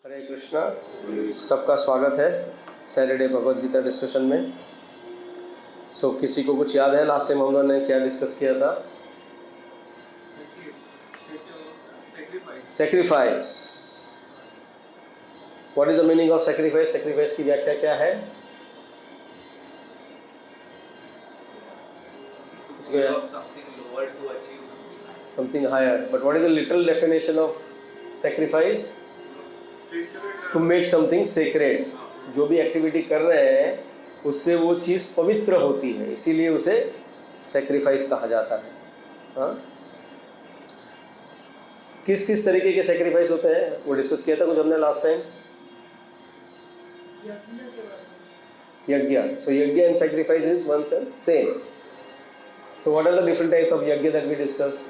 हरे कृष्णा, सबका स्वागत है सैटरडे भगवद गीता डिस्कशन में। किसी को कुछ याद है लास्ट टाइम हम लोगों ने क्या डिस्कस किया था? Sacrifice. What is the meaning of sacrifice? Sacrifice की व्याख्या क्या है? Something higher, but what is the literal definition of sacrifice? To make something sacred. जो भी एक्टिविटी कर रहे हैं उससे वो चीज़ पवित्र होती है, इसीलिए उसे सेक्रीफाइस कहा जाता है। हाँ, किस किस तरीके के सेक्रीफाइस होते हैं वो डिस्कस किया था कुछ हमने last time. Yajna. So yajna and sacrifice is one and same. So what are the different types of yajna that we discuss?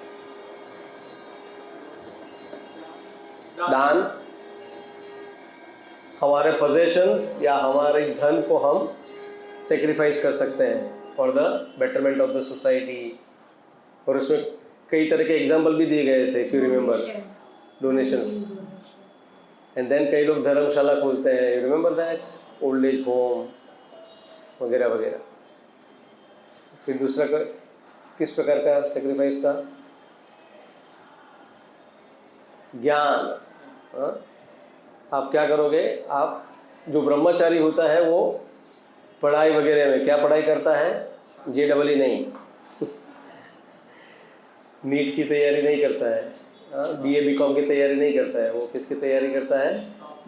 दान, हमारे पोजेशंस या हमारे धन को हम सेक्रीफाइस कर सकते हैं for the betterment of the society. और उसमें कई तरह के एग्जाम्पल भी दिए गए थे, if you remember, donations. And then कई लोग धर्मशाला खोलते हैं, you remember that, old age home वगैरह वगैरह। फिर दूसरा किस प्रकार का सेक्रीफाइस था? ज्ञान। हाँ, आप क्या करोगे? आप जो ब्रह्मचारी होता है वो पढ़ाई वगैरह में क्या पढ़ाई करता है? JEE नहीं, नीट की तैयारी नहीं करता है, BA BCom की तैयारी नहीं करता है। वो किसकी तैयारी करता है?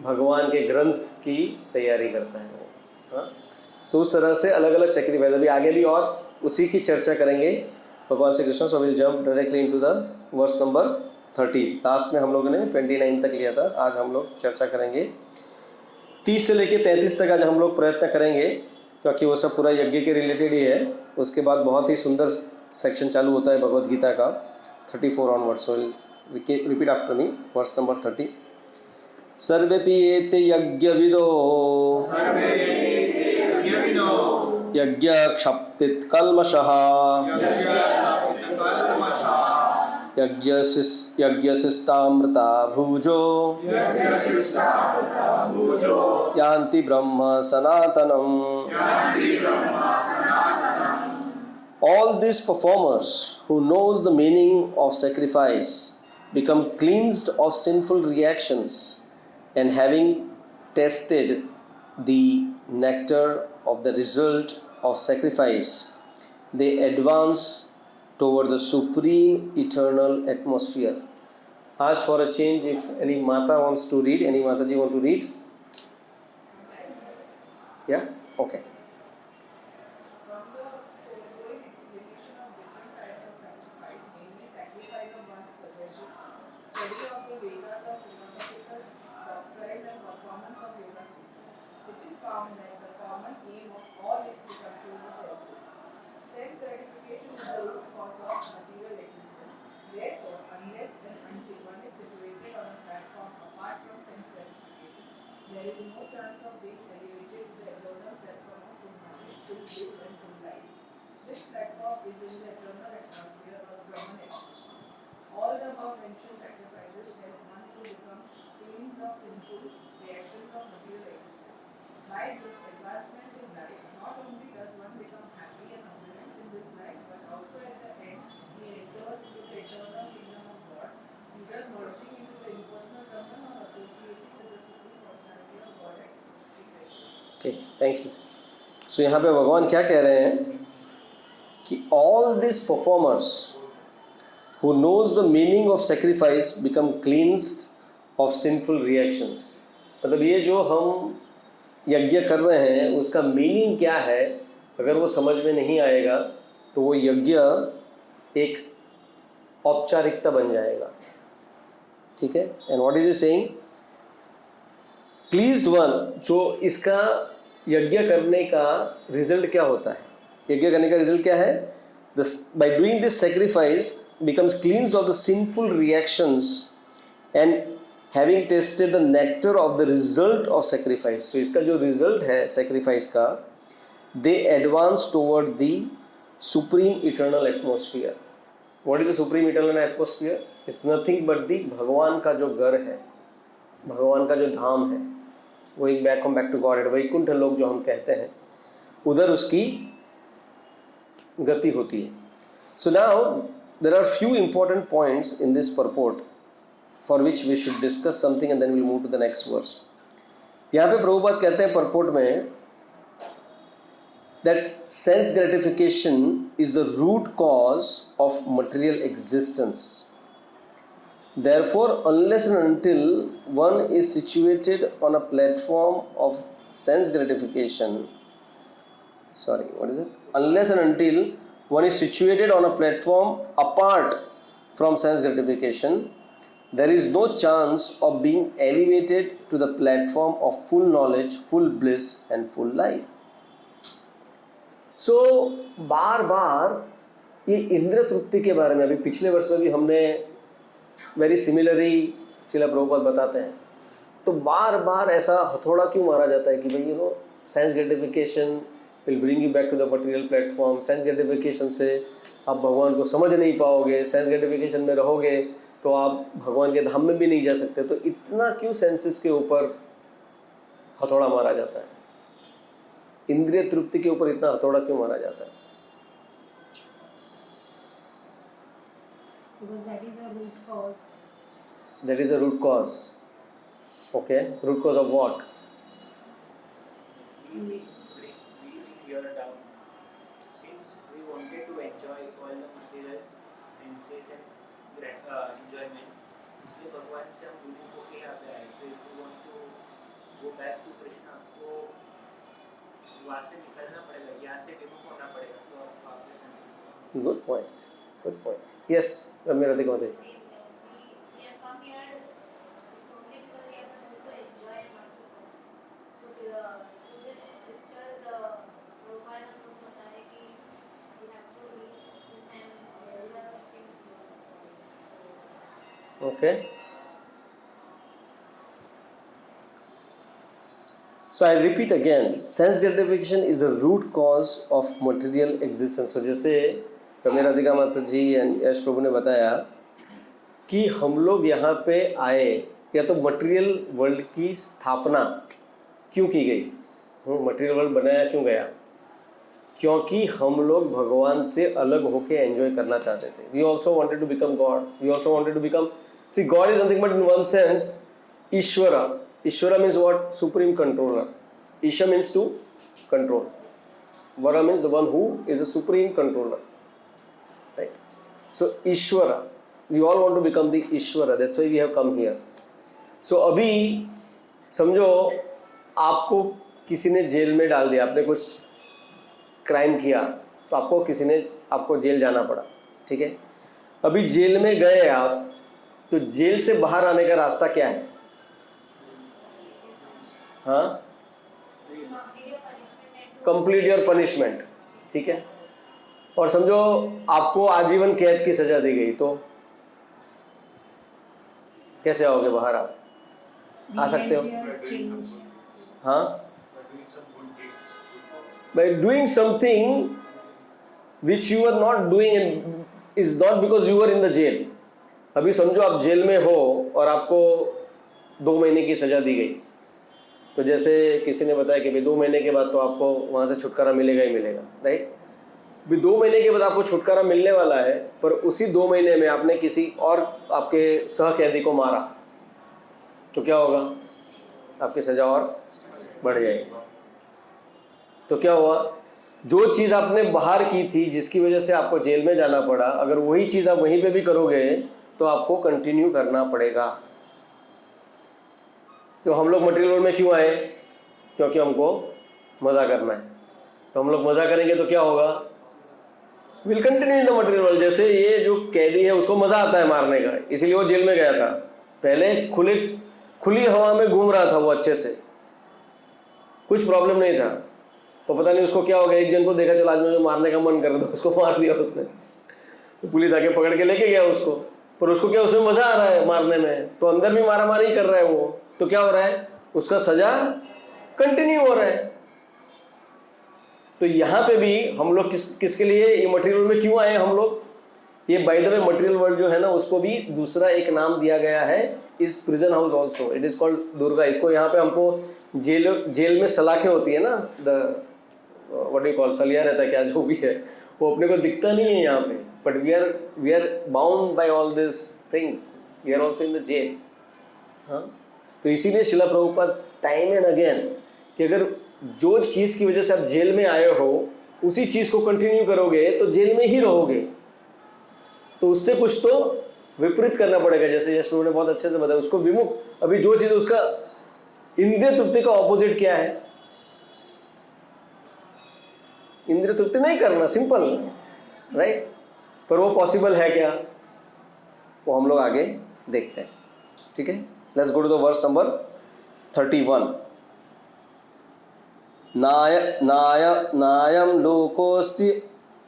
भगवान के ग्रंथ की तैयारी करता है वो। हाँ, तो उस तरह से अलग अलग सेक्रीफाइस अभी आगे भी और उसी की चर्चा करेंगे भगवान Shri Krishna. So will jump directly into the verse number 30। Last में हम लोगों ने 29 तक लिया था, आज हम लोग चर्चा करेंगे 30 से लेके 33 तक। आज हम लोग प्रयत्न करेंगे क्योंकि वो सब पूरा यज्ञ के रिलेटेड ही है। उसके बाद बहुत ही सुंदर सेक्शन चालू होता है भगवद गीता का 34 onwards. So repeat after me, verse number 30। सर्वेपि एते यज्ञविदो यज्ञ क्षप्तित कल्मषः यज्ञशिष्टामृता भुजो यान्ति ब्रह्म सनातनम्। All these performers who knows the meaning of sacrifice become cleansed of sinful reactions, and having tasted the nectar of the result of sacrifice, they advance toward the supreme eternal atmosphere. Ask for a change if any Mata wants to read. Any Mataji want to read? Yeah? Okay. From the foregoing explanation of different types of sacrifice, namely sacrifice of one's possession, study of the Vedas of philosophical doctrine and performance of yoga system, it is found that the common aim of all is to control the senses. Sense gratification is the root cause of material existence. Therefore, unless and until one is situated on a platform apart from sense gratification, there is no chance of being elevated to the eternal platform of full knowledge, full bliss and full life. This platform is in the eternal atmosphere of Brahman. All the above mentioned sacrifices help one to become cleansed of sinful reactions of material existence. By this advancement in life, not only does one become happy and opulent in this life, but also at the end, he enters into the eternal kingdom of God, either merging into the impersonal kingdom or associating with the supreme personality of God. Shri Krishna. Okay, thank you. So यहाँ पे भगवान क्या कह रहे हैं कि all these performers who knows the meaning of sacrifice become cleansed of sinful reactions. मतलब ये जो हम यज्ञ कर रहे हैं उसका मीनिंग क्या है, अगर वो समझ में नहीं आएगा तो वो यज्ञ एक औपचारिकता बन जाएगा। ठीक है? And what is it saying? Pleased one, जो इसका यज्ञ करने का रिजल्ट क्या होता है? यज्ञ करने का रिजल्ट क्या है? By doing this sacrifice becomes cleansed of the sinful reactions and having tasted the nectar of the result of sacrifice. So इसका जो result है sacrifice का, they advance toward the supreme eternal atmosphere. What is the supreme eternal atmosphere? It's nothing but the भगवान का जो घर है, भगवान का जो धाम है, वही बैक टू गॉड, वैकुंठ लोक जो हम कहते हैं, उधर उसकी गति होती है. So now there are few important points in this purport for which we should discuss something and then will move to the next verse. यहाँ पे प्रभुपाद कहते हैं परपोर्ट में that sense gratification is the root cause of material existence. Therefore, unless and until one is situated on a platform of sense gratification, unless and until one is situated on a platform apart from sense gratification, there is no chance of being elevated to the platform of full knowledge, full bliss and full life. सो बार बार ये इंद्रिय तृप्ति के बारे में, अभी पिछले वर्ष में भी हमने वेरी सिमिलरली श्रील प्रभुपाद बताते हैं, तो बार बार ऐसा हथौड़ा क्यों मारा जाता है कि भाई sense gratification will bring you back to the material platform, sense gratification से आप भगवान को समझ नहीं पाओगे, सेंस ग्रेटिफिकेशन में रहोगे तो आप भगवान के धाम में भी नहीं जा सकते. तो इतना क्यों सेंसेस के ऊपर हथौड़ा मारा जाता है, इंद्रिय तृप्ति के ऊपर इतना हथौड़ा क्यों मारा जाता है? Because that is a root cause. That is a root cause. Okay, root cause of what? We clear down. Since we wanted to enjoy all the material sensation, enjoyment, इसलिए भगवान से हम विमुख होके यहाँ पे आए. So if we want to go back to Krishna, तो वहाँ से निकलना पड़ेगा, यहाँ से विमुख होना पड़ेगा. तो आप ऐसा नहीं. Good point. Good point. Yes, मेरा देखो दे. We have come here only because we have to enjoy and not to suffer. So through this scriptures, Prabhupada ने बताया कि we have to live and everything. Okay. So I repeat again, sense gratification is the root cause of material existence. So जैसे कमेर राधिका माता जी and यश प्रभु ने बताया कि हम लोग यहाँ पे आए, या तो मटेरियल वर्ल्ड की स्थापना क्यों की गई, मटेरियल वर्ल्ड बनाया क्यों गया, क्योंकि हम लोग भगवान से अलग होके एंजॉय करना चाहते थे. We also wanted to become God, we also wanted to become, see God is nothing but in one sense Ishvara. Ishvara means what? Supreme controller. Isha means to control. Vara means the one who is a supreme controller. Right? So Ishvara, we all want to become the Ishvara. That's why we have come here. So अभी समझो आपको किसी ने jail में डाल दिया, आपने कुछ क्राइम किया तो आपको किसी ने आपको जेल जाना पड़ा. ठीक है, अभी जेल में गए आप, तो जेल से बाहर आने का रास्ता क्या है? हाँ, कंप्लीट योर पनिशमेंट. ठीक है, और समझो आपको आजीवन कैद की सजा दी गई, तो कैसे आओगे बाहर? आप आ सकते हो. हाँ, by doing something which you are not doing and is not because you are in the jail. अभी समझो आप जेल में हो और आपको 2 महीने की सजा दी गई, तो जैसे किसी ने बताया कि भाई 2 महीने के बाद तो आपको वहाँ से छुटकारा मिलेगा ही मिलेगा. राइट, भी 2 महीने के बाद आपको छुटकारा मिलने वाला है, पर उसी 2 महीने में आपने किसी और आपके सहकैदी को मारा, तो क्या होगा? आपकी सजा और बढ़ जाएगी. तो क्या हुआ? जो चीज़ आपने बाहर की थी जिसकी वजह से आपको जेल में जाना पड़ा, अगर वही चीज़ आप वहीं पे भी करोगे तो आपको कंटिन्यू करना पड़ेगा. तो हम लोग मटेरियल वर्ल्ड में क्यों आए? क्योंकि हमको मज़ा करना है. तो हम लोग मज़ा करेंगे तो क्या होगा? Will continue in the material world. जैसे ये जो कैदी है उसको मज़ा आता है मारने का, इसीलिए वो जेल में गया था. पहले खुली हवा में घूम रहा था वो, अच्छे से कुछ प्रॉब्लम नहीं था. तो पता नहीं उसको क्या हो गया, एक जन को देखा चला आज मुझे मारने का मन कर रहा था, उसको मार दिया उसने. तो पुलिस आके पकड़ के लेके गया उसको, पर उसको क्या उसमें मज़ा आ रहा है मारने में, तो अंदर भी मारामारी कर रहा है वो. तो क्या हो रहा है? उसका सजा कंटिन्यू हो रहा है. तो यहाँ पे भी हम लोग किसके लिए ये मटेरियल वर्ल्ड में क्यों आए हम लोग? ये by the way material world जो है ना, उसको भी दूसरा एक नाम दिया गया है is prison house also, it is called Durga. इसको यहाँ पे हमको जेल में सलाखें होती है ना, the what do you call, सलिया रहता है क्या जो भी है, वो अपने को दिखता नहीं है यहाँ पे, but we are bound by all this things, we are also in the jail. हाँ, तो इसीलिए शिला प्रभुपाद टाइम एंड अगेन कि अगर जो चीज़ की वजह से आप जेल में आए हो उसी चीज़ को कंटिन्यू करोगे तो जेल में ही रहोगे. तो उससे कुछ तो विपरीत करना पड़ेगा, जैसे यश प्रभु ने बहुत अच्छे से बताया, उसको विमुख. अभी जो चीज़ उसका इंद्रिय तृप्ति का ऑपोजिट क्या है? इंद्रिय तृप्ति नहीं करना, सिंपल, राइट. पर वो पॉसिबल है क्या, वो हम लोग आगे देखते हैं. ठीक है, let's go to the verse number 31. नायं लोकोऽस्ति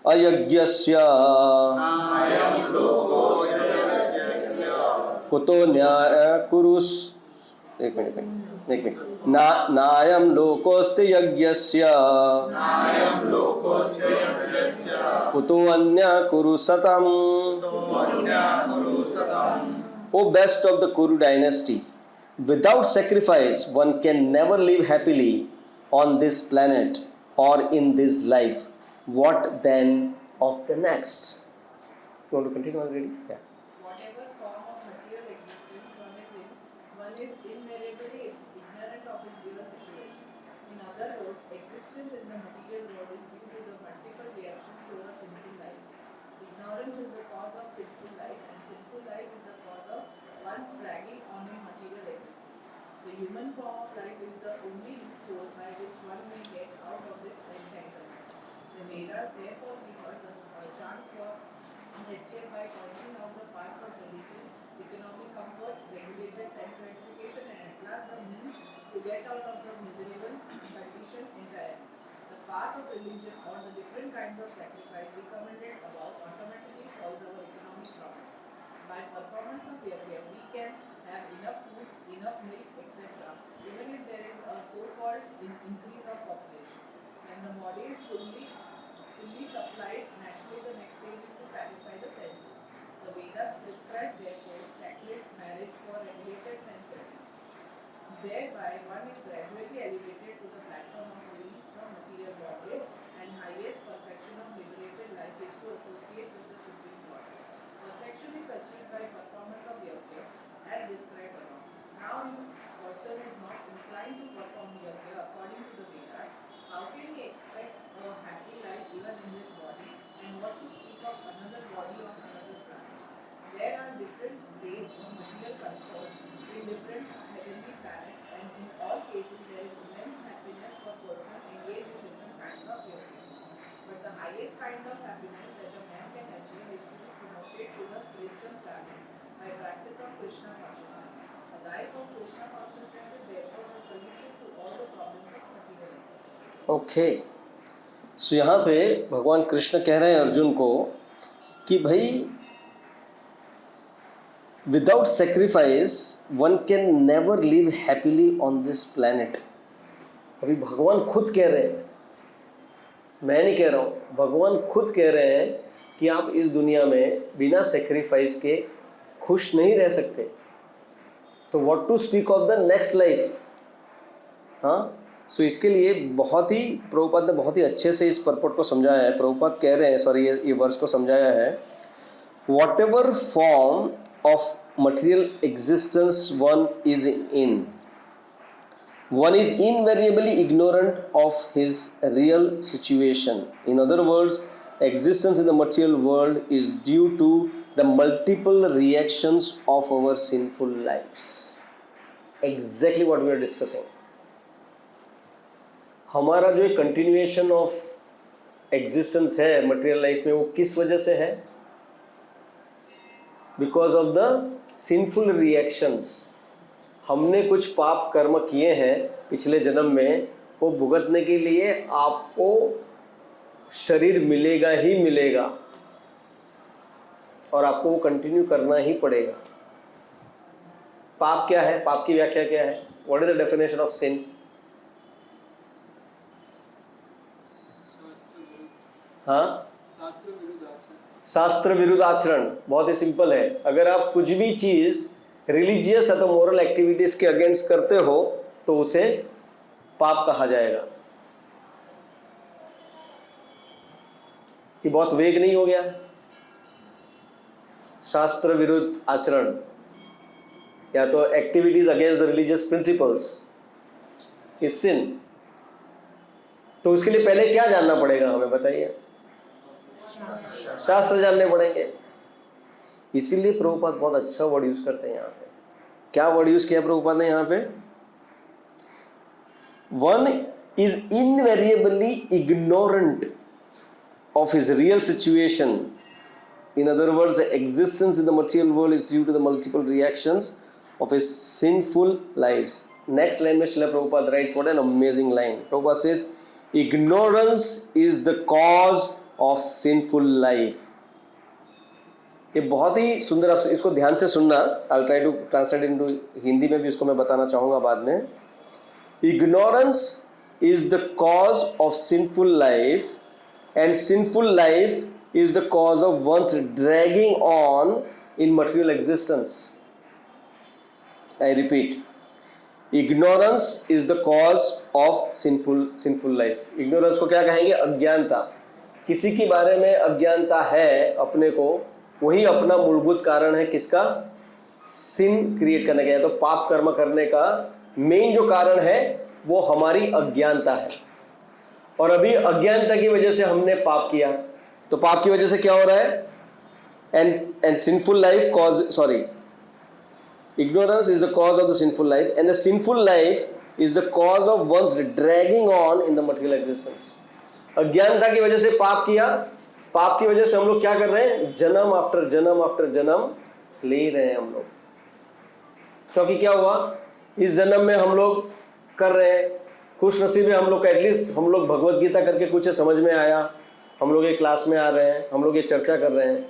अयज्ञस्य कुतो न्याय कुरुस्. एक मिनट. नायं लोकोऽस्ति यज्ञस्य कुतो अन्य कुरु सतम्. O best of the Kuru dynasty, without sacrifice one can never live happily on this planet or in this life. What then of the next? You want to continue already? Yeah. Whatever form of material existence one is invariably ignorant of his real situation. In other words, existence in the material world is due to the multiple reactions to our sinful life. Ignorance is the cause of sinful life, and sinful life is the cause of one's dragging on in material existence. The human form of life is the only loophole by which one may get out of this entanglement. The Vedas therefore give us a chance for escape by pointing out the paths of religion, economic comfort, regulated self-gratification, and at last the means to get out of the miserable condition entirely. The path of religion or the different kinds of sacrifice recommended above automatically solves our economic problems. By performance of yajna, we can have enough food, enough milk, etc. Even if there is a so-called increase of population. When the body is fully supplied, naturally the next stage is to satisfy the senses. The Vedas prescribe therefore sacred marriage for regulated sense gratification. Thereby one is gradually elevated to the platform of release from material bondage, and highest perfection of liberated life is to associate with the Supreme Lord. Perfection is achieved by performance of yajna as described above. Now if person is not inclined to perform yajna according to the Vedas, how can he expect a happy life even in this body, and what to speak of another body on another planet? There are different grades of material comforts in different heavenly planets, and in all cases there is immense happiness for person engaged in different kinds of yajna. But the highest kind of happiness that a man can achieve is to be promoted to the spiritual planets by practice of Krishna consciousness. A life of Krishna consciousness is therefore the solution to all the problems of material existence. Okay, so यहाँ पे भगवान कृष्ण कह रहे हैं अर्जुन को कि भाई without sacrifice one can never live happily on this planet. अभी भगवान खुद कह रहे हैं, मैं नहीं कह रहा हूँ, भगवान खुद कह रहे हैं कि आप इस दुनिया में बिना सेक्रीफाइस के खुश नहीं रह सकते. तो what to speak of the next life. हाँ, सो इसके लिए बहुत ही प्रभुपाद ने बहुत ही अच्छे से इस पर्पट को समझाया है. प्रभुपाद कह रहे हैं, सॉरी ये वर्स को समझाया है, what ever form of material existence one is in, one is invariably ignorant of his real situation. In other words, existence in the material world is due to the multiple reactions of our sinful lives. Exactly what we are discussing. हमारा जो continuation of existence है material life में, वो किस वजह से है? Because of the sinful reactions. हमने कुछ पाप कर्म किए हैं पिछले जन्म में, वो भुगतने के लिए आपको शरीर मिलेगा ही मिलेगा, और आपको वो कंटिन्यू करना ही पड़ेगा. पाप क्या है? पाप की व्याख्या क्या है? What is the definition of sin? हाँ, शास्त्र विरुद्ध आचरण. बहुत ही सिंपल है. अगर आप कुछ भी चीज रिलीजियस अथवा मोरल एक्टिविटीज के अगेंस्ट करते हो तो उसे पाप कहा जाएगा। ये बहुत वेग नहीं हो गया? शास्त्र विरुद्ध आचरण या तो activities against the religious principles is sin. तो उसके लिए पहले क्या जानना पड़ेगा हमें, बताइए? शास्त्र जानने पड़ेंगे। इसीलिए प्रभुपाद बहुत अच्छा वर्ड यूज करते हैं यहाँ पे। क्या वर्ड यूज किया प्रभुपाद ने यहाँ पे? One is invariably ignorant of his real situation. In other words, the existence in the material world is due to the multiple reactions of his sinful lives. Next line में Srila Prabhupada writes, what an amazing line. Prabhupada says, ignorance is the cause of sinful life. ये बहुत ही सुंदर, आप इसको ध्यान से सुनना। I'll try to translate into Hindi में भी इसको मैं बताना चाहूँगा बाद में। Ignorance is the cause of sinful life. And sinful life is the cause of one's dragging on in material existence. I repeat, ignorance is the cause of sinful life. Ignorance को क्या कहेंगे? अज्ञानता। किसी के बारे में अज्ञानता है अपने को, वही अपना मूलभूत कारण है किसका? सिन क्रिएट करने का, या तो पाप कर्म करने का मेन जो कारण है वो हमारी अज्ञानता है। और अभी अज्ञानता की वजह से हमने पाप किया, तो पाप की वजह से क्या हो रहा है? And sinful life cause, sorry, ignorance is the cause of the sinful life and the sinful life is the cause of one's dragging on in the material existence. अज्ञानता की वजह से पाप किया, पाप की वजह से हम लोग क्या कर रहे हैं? जन्म आफ्टर जन्म आफ्टर जन्म ले रहे हैं हम लोग। क्योंकि क्या हुआ? इस जन्म में हम लोग कर रहे हैं, खुश नसीब है हम लोग का, एटलीस्ट हम लोग भगवत गीता करके कुछ समझ में आया, हम लोग ये क्लास में आ रहे हैं, हम लोग ये चर्चा कर रहे हैं।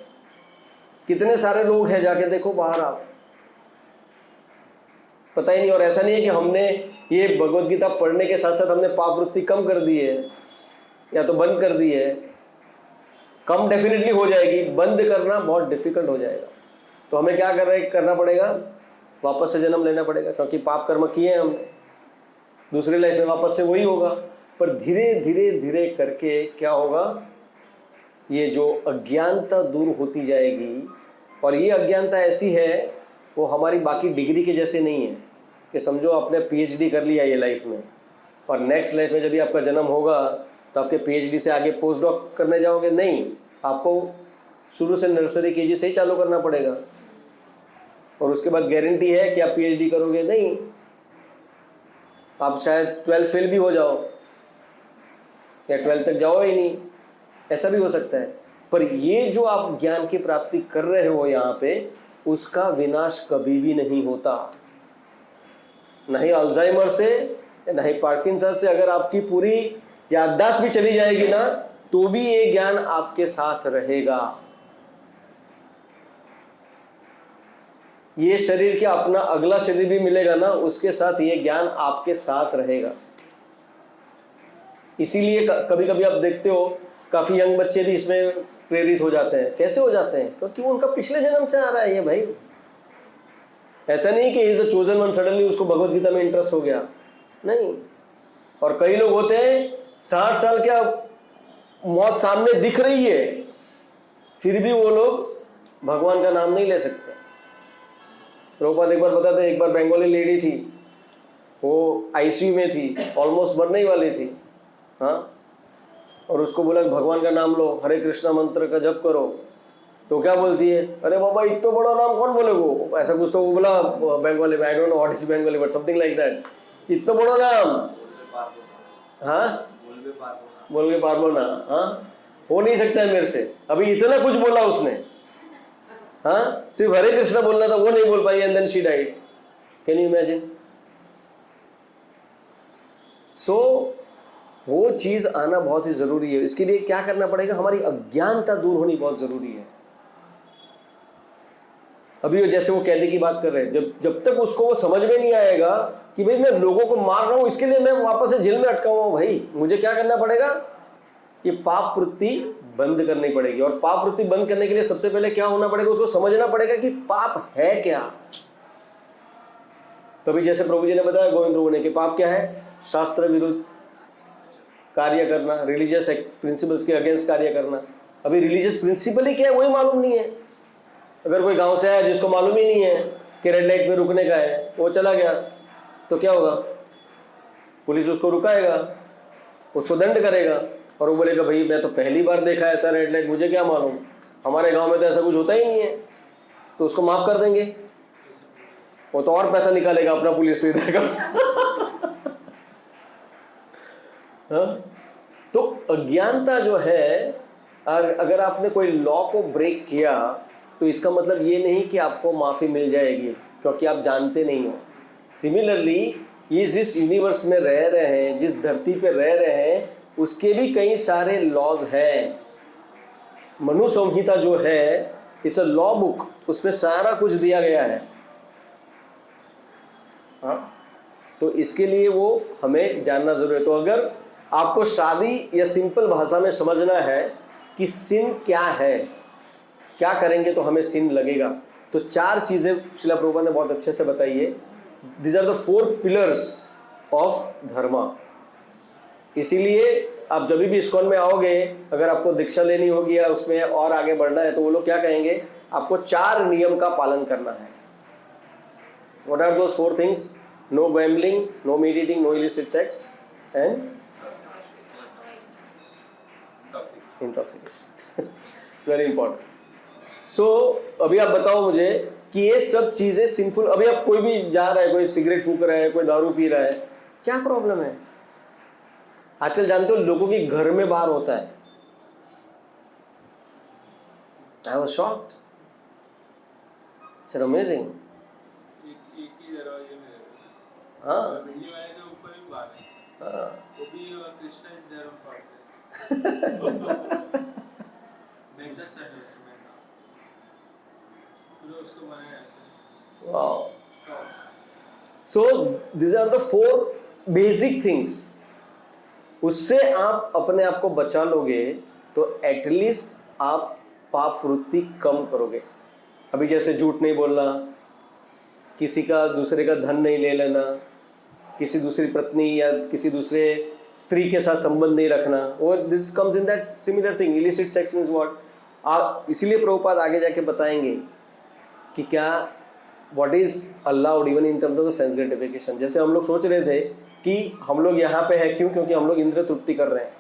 कितने सारे लोग हैं, जाके देखो बाहर आप, पता ही नहीं। और ऐसा नहीं है कि हमने ये भगवत गीता पढ़ने के साथ साथ हमने पाप वृत्ति कम कर दी है या तो बंद कर दी है। कम डेफिनेटली हो जाएगी, बंद करना बहुत डिफिकल्ट हो जाएगा। तो हमें क्या करना पड़ेगा? वापस से जन्म लेना पड़ेगा, क्योंकि पाप कर्म किए हैं हमने। दूसरी लाइफ में वापस से वही होगा, पर धीरे धीरे धीरे करके क्या होगा? ये जो अज्ञानता दूर होती जाएगी। और ये अज्ञानता ऐसी है, वो हमारी बाकी डिग्री के जैसे नहीं है कि समझो आपने पीएचडी कर लिया ये लाइफ में, और नेक्स्ट लाइफ में जब भी आपका जन्म होगा तो आपके पीएचडी से आगे पोस्ट डॉक करने जाओगे। नहीं, आपको शुरू से नर्सरी केजी से ही चालू करना पड़ेगा, और उसके बाद गारंटी है कि आप पीएचडी करोगे? नहीं, आप शायद 12th फेल भी हो जाओ या 12th तक जाओ ही नहीं, ऐसा भी हो सकता है। पर ये जो आप ज्ञान की प्राप्ति कर रहे हो यहाँ पे, उसका विनाश कभी भी नहीं होता। नहीं अल्जाइमर से, नहीं पार्किंसन से अगर आपकी पूरी याददाश्त भी चली जाएगी ना, तो भी ये ज्ञान आपके साथ रहेगा। ये शरीर के अपना अगला शरीर भी मिलेगा ना, उसके साथ ये ज्ञान आपके साथ रहेगा। इसीलिए कभी कभी आप देखते हो काफी यंग बच्चे भी इसमें प्रेरित हो जाते हैं। कैसे हो जाते हैं? क्योंकि वो उनका पिछले जन्म से आ रहा है ये भाई। ऐसा नहीं कि is the chosen one, suddenly उसको भगवत गीता में इंटरेस्ट हो गया, नहीं। और कई लोग होते हैं 60 साल क्या मौत सामने दिख रही है, फिर भी वो लोग भगवान का नाम नहीं ले सकते। प्रभुपाद एक बार बताते, एक बार बंगाली लेडी थी, वो आईसीयू में थी, ऑलमोस्ट मरने ही वाली थी, हाँ, और उसको बोला भगवान का नाम लो, हरे कृष्णा मंत्र का जप करो। तो क्या बोलती है? अरे बाबा इतना बड़ा नाम कौन बोलेगो, ऐसा कुछ तो वो बोला बंगाली में, आई don't know what is Bengali but something like that. इतना बड़ा नाम, हाँ, बोल के पार लो ना, हाँ, हो नहीं सकता है मेरे से। अभी इतना कुछ बोला उसने, हाँ, सिर्फ हरे कृष्णा बोलना था, वो नहीं बोल पाई, and then she died. Can you imagine? So वो चीज आना बहुत ही जरूरी है। इसके लिए क्या करना पड़ेगा? हमारी अज्ञानता दूर होनी बहुत जरूरी है। अभी जैसे वो कैदी की बात कर रहे हैं, जब तक उसको वो समझ में नहीं आएगा कि भाई मैं लोगों को मार रहा हूं, इसके लिए मैं वापस से जेल में अटका हुआ हूं, भाई मुझे क्या करना पड़ेगा? ये पाप वृत्ति बंद करनी पड़ेगी। और पाप वृत्ति बंद करने के लिए सबसे पहले क्या होना पड़ेगा? उसको समझना पड़ेगा कि पाप है क्या। तो अभी जैसे प्रभु जी ने बताया गोविंद प्रभु ने कि पाप क्या है, शास्त्र विरुद्ध कार्य करना, रिलीजियस प्रिंसिपल्स के अगेंस्ट कार्य करना। अभी रिलीजियस प्रिंसिपल ही क्या है वही मालूम नहीं है। अगर कोई गांव से आया जिसको मालूम ही नहीं है कि रेड लाइट में रुकने का है, वो चला गया तो क्या होगा, पुलिस उसको रुकाएगा, उसको दंड करेगा और वो बोलेगा भाई मैं तो पहली बार देखा है ऐसा रेड लाइट, मुझे क्या मालूम, हमारे गांव में तो ऐसा कुछ होता ही नहीं है, तो उसको माफ कर देंगे। वो तो और पैसा निकालेगा अपना पुलिस से देगा। हाँ? तो अज्ञानता जो है, अगर आपने कोई लॉ को ब्रेक किया तो इसका मतलब ये नहीं कि आपको माफी मिल जाएगी, क्योंकि आप जानते नहीं हो। सिमिलरली ये जिस यूनिवर्स में रह रहे हैं, जिस धरती पे रह रहे हैं, उसके भी कई सारे लॉज हैं। मनु संहिता जो है इट्स अ लॉ बुक, उसमें सारा कुछ दिया गया है। हाँ, तो इसके लिए वो हमें जानना जरूरी है। तो अगर आपको शादी या सिंपल भाषा में समझना है कि सिन क्या है, क्या करेंगे तो हमें सिन लगेगा, तो 4 चीजें श्रील प्रभुपाद ने बहुत अच्छे से बताई है। These are the 4 pillars of dharma. इसीलिए आप जब भी इस्कॉन में आओगे, अगर आपको दीक्षा लेनी होगी या उसमें और आगे बढ़ना है, तो वो लोग क्या कहेंगे, आपको 4 नियम का पालन करना है। What are those 4 things? No gambling, no meat eating, no illicit sex, and intoxication. It's very important. So अभी आप बताओ मुझे कि ये सब चीजें सिंफुल, अभी आप कोई भी जा रहा है, कोई सिगरेट फूक रहा है, कोई दारू पी रहा है, क्या प्रॉब्लम है? आजकल जानते हो लोगों के घर में बार होता है। I was shocked. It's amazing. एक ही दरवाजे में है। हाँ बिल्डिंग वाले के ऊपर भी बात है, हाँ वो भी क्रिश्चियन धर्म पढ़ते हैं। मेहता सर है, मेहता पूरा उसको बनाया ऐसे। wow. So these are the 4 basic things. उससे आप अपने आप को बचा लोगे तो एटलीस्ट आप पाप वृत्ति कम करोगे। अभी जैसे झूठ नहीं बोलना, किसी का दूसरे का धन नहीं ले लेना, किसी दूसरी पत्नी या किसी दूसरे स्त्री के साथ संबंध नहीं रखना, और this comes in that similar thing. Illicit sex means what? इसीलिए प्रभुपाद आगे जाके बताएंगे कि क्या what is allowed even in terms of sense gratification. जैसे हम लोग सोच रहे थे कि हम लोग यहाँ पे हैं क्यों, क्योंकि हम लोग इंद्रिय तृप्ति कर रहे हैं,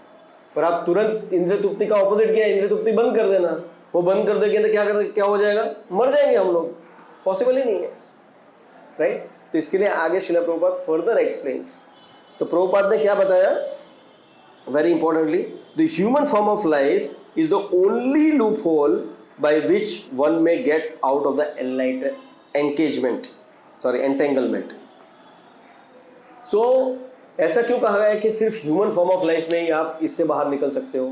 पर आप तुरंत इंद्रिय तृप्ति का ऑपोजिट किया, इंद्रिय तृप्ति बंद कर देना। वो बंद कर देंगे तो क्या हो जाएगा? मर जाएंगे हम लोग, पॉसिबल ही नहीं है, राइट? तो इसके लिए आगे श्रील प्रभुपाद फर्दर एक्सप्लेन्स। तो प्रभुपाद ने क्या बताया? Very importantly, the human form of life is the only loophole by which one may get out of the entanglement. So ऐसा क्यों कहा गया है कि सिर्फ ह्यूमन फॉर्म ऑफ लाइफ में ही आप इससे बाहर निकल सकते हो?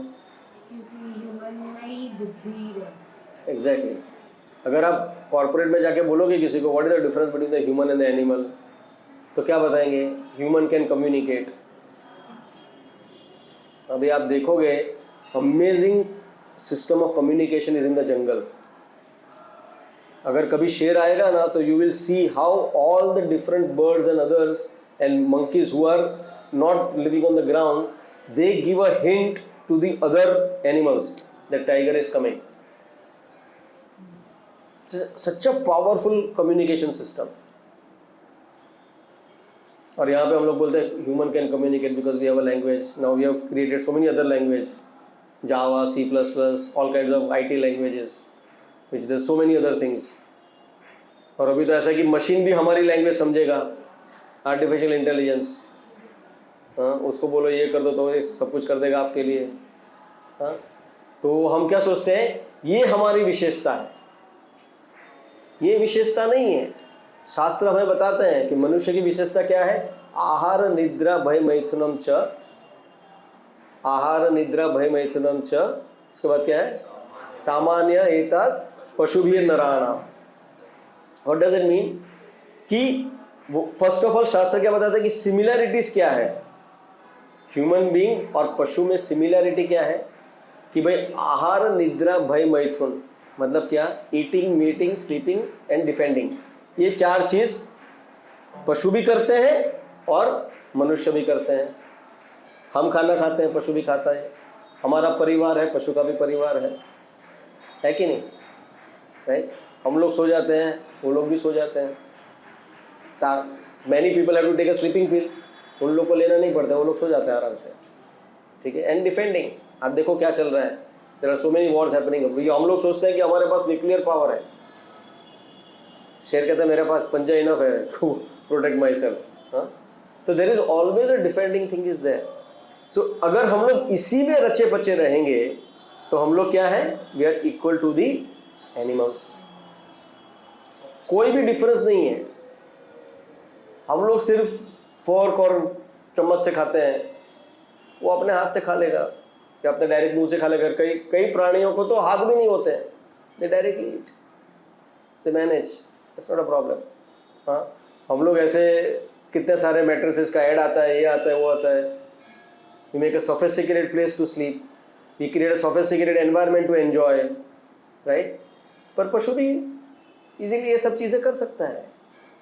क्योंकि ह्यूमन में ही बुद्धि है। एग्जैक्टली। अगर आप कॉर्पोरेट में जाके बोलोगे किसी को what is the difference between the human and the animal, तो क्या बताएंगे? Human can communicate. अभी आप देखोगे amazing system of communication is in the jungle. अगर कभी शेर आएगा ना तो you will see how all the different birds and others and monkeys who are not living on the ground, they give a hint to the other animals that tiger is coming. It's such a powerful communication system. और यहाँ पे हम लोग बोलते हैं human can communicate because we have a language. Now we have created so many other language, Java, C++, all kinds of IT languages, which there's so many other things. और अभी तो ऐसा है कि मशीन भी हमारी लैंग्वेज समझेगा, artificial intelligence. हाँ, उसको बोलो ये कर दो तो ये सब कुछ कर देगा आपके लिए। हाँ, तो हम क्या सोचते हैं ये हमारी विशेषता है, ये विशेषता नहीं है। शास्त्र हमें बताते हैं कि मनुष्य की विशेषता क्या है? आहार निद्रा भय मैथुनम च, आहार निद्रा भय मैथुनम च, उसके बाद क्या है? सामान्य एतत् पशुभिः नराणाम्। What does it mean? कि वो फर्स्ट ऑफ ऑल शास्त्र क्या बताता है कि सिमिलैरिटीज क्या है ह्यूमन बीइंग और पशु में? सिमिलैरिटी क्या है कि भाई आहार निद्रा भय मैथुन मतलब क्या? Eating, meeting, sleeping and defending. ये 4 चीज पशु भी करते हैं और मनुष्य भी करते हैं। हम खाना खाते हैं, पशु भी खाता है। हमारा परिवार है, पशु का भी परिवार है कि नहीं? राइट? हम लोग सो जाते हैं, वो लोग भी सो जाते हैं। Many people have to take a sleeping pill, उन लोग को लेना नहीं पड़ता, वो लोग सो जाते हैं आराम से। ठीक है। एंड डिफेंडिंग, आप देखो क्या चल रहा है, there are so many wars happening. हम लोग सोचते हैं कि हमारे पास न्यूक्लियर पावर है, शेर कहता है मेरे पास पंजा इनफ है टू प्रोटेक्ट माई सेल्फ। तो there is always a defending thing is there. So अगर हम लोग इसी में रचे पचे रहेंगे तो हम लोग क्या है, we are equal to the animals. कोई भी डिफरेंस नहीं है। हम लोग सिर्फ फोर्क और चम्मच से खाते हैं, वो अपने हाथ से खा लेगा या अपने डायरेक्ट मुंह से खा लेगा। कई प्राणियों को तो हाथ भी नहीं होते हैं, दे directly eat, they manage, it's not a problem. हाँ, हम लोग ऐसे कितने सारे मैट्रेसेस का ऐड आता है, ये आता है, वो आता है। We make a sophisticated place to sleep, we create a sophisticated environment to enjoy, right? पर पशु भी इजीली ये सब चीज़ें कर सकता है।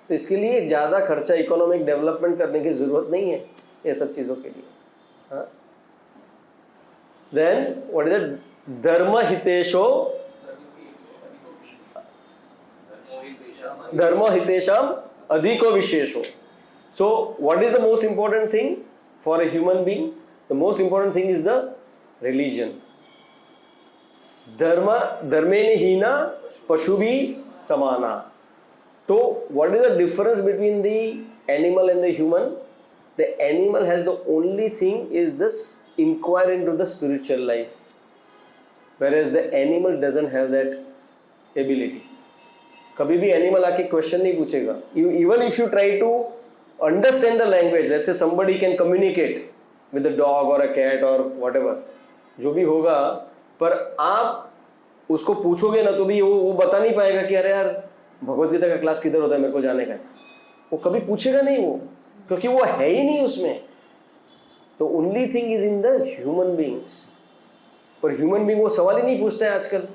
तो इसके लिए ज़्यादा खर्चा, इकोनॉमिक डेवलपमेंट करने की ज़रूरत नहीं है ये सब चीज़ों के लिए। हाँ, देन व्हाट इज इट? धर्म हितेशो, धर्म हितेशाम अधिको विशेषो। So what is the most important thing for a human being? The most important thing is the religion. धर्मेण हीना पशु भी समाना। तो what is the difference between the animal and the human? The animal has the only thing is this inquire into the spiritual life, whereas the animal doesn't have that ability. कभी भी animal आके question नहीं पूछेगा। Even if you try to understand the language, let's say somebody can communicate with a dog or a cat or whatever, जो भी होगा, पर आप उसको पूछोगे ना तो भी वो बता नहीं पाएगा कि अरे यार भगवत गीता का क्लास किधर होता है, मेरे को जाने का है। वो कभी पूछेगा नहीं वो, क्योंकि वो है ही नहीं उसमें। तो only thing is in the human beings. पर ह्यूमन बीइंग वो सवाल ही नहीं पूछता है आजकल।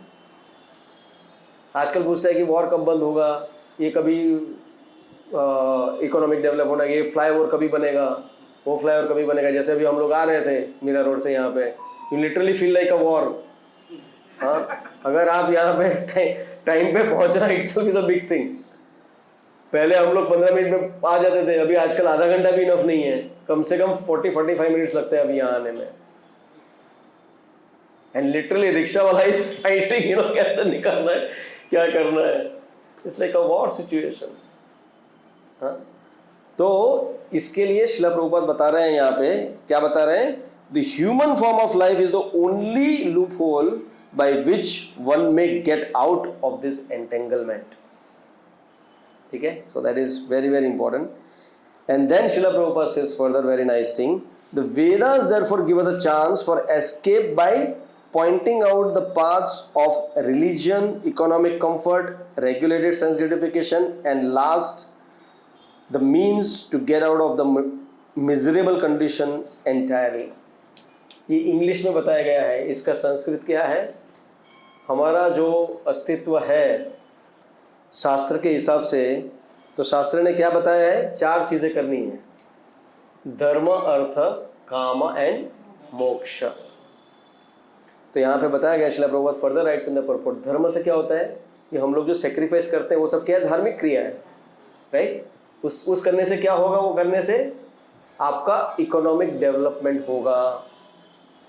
आजकल पूछता है कि वॉर कब बंद होगा, ये कभी इकोनॉमिक डेवलप होना, ये फ्लाईओवर कभी बनेगा, वो फ्लाईओवर कभी बनेगा। जैसे अभी हम लोग आ रहे थे मीरा रोड से यहाँ पे, you literally feel like a war. हाँ, अगर आप यहाँ पे टाइम पे पहुंचना itself is a big thing. पहले हम लोग 15 मिनट में आ जाते थे, अभी आजकल आधा घंटा भी इनफ नहीं है, कम से कम 40-45 मिनट्स लगते हैं अभी यहाँ आने में। एंड लिटरली रिक्शा वाला इज फाइटिंग, कैसे निकलना है, क्या करना है। It's like a war situation. हाँ, तो इसके लिए श्रील प्रभुपाद बता रहे हैं यहाँ पे, क्या बता रहे हैं? The human form of life is the only loop hole by which one may get out of this entanglement. ठीक है? So that is very very important. And then Srila Prabhupada says further very nice thing. The Vedas therefore give us a chance for escape by pointing out the paths of religion, economic comfort, regulated sense gratification, and last, the means to get out of the miserable condition entirely. ये English में बताया गया है, इसका संस्कृत क्या है? हमारा जो अस्तित्व है शास्त्र के हिसाब से, तो शास्त्र ने क्या बताया है? 4 चीजें करनी है, धर्म, अर्थ, काम एंड मोक्ष। तो यहाँ पे बताया गया, Srila Prabhupada further rights in the purport, धर्म से क्या होता है कि हम लोग जो सेक्रीफाइस करते हैं वो सब क्या है? धार्मिक क्रिया है, राइट? उस करने से क्या होगा? वो करने से आपका इकोनॉमिक डेवलपमेंट होगा।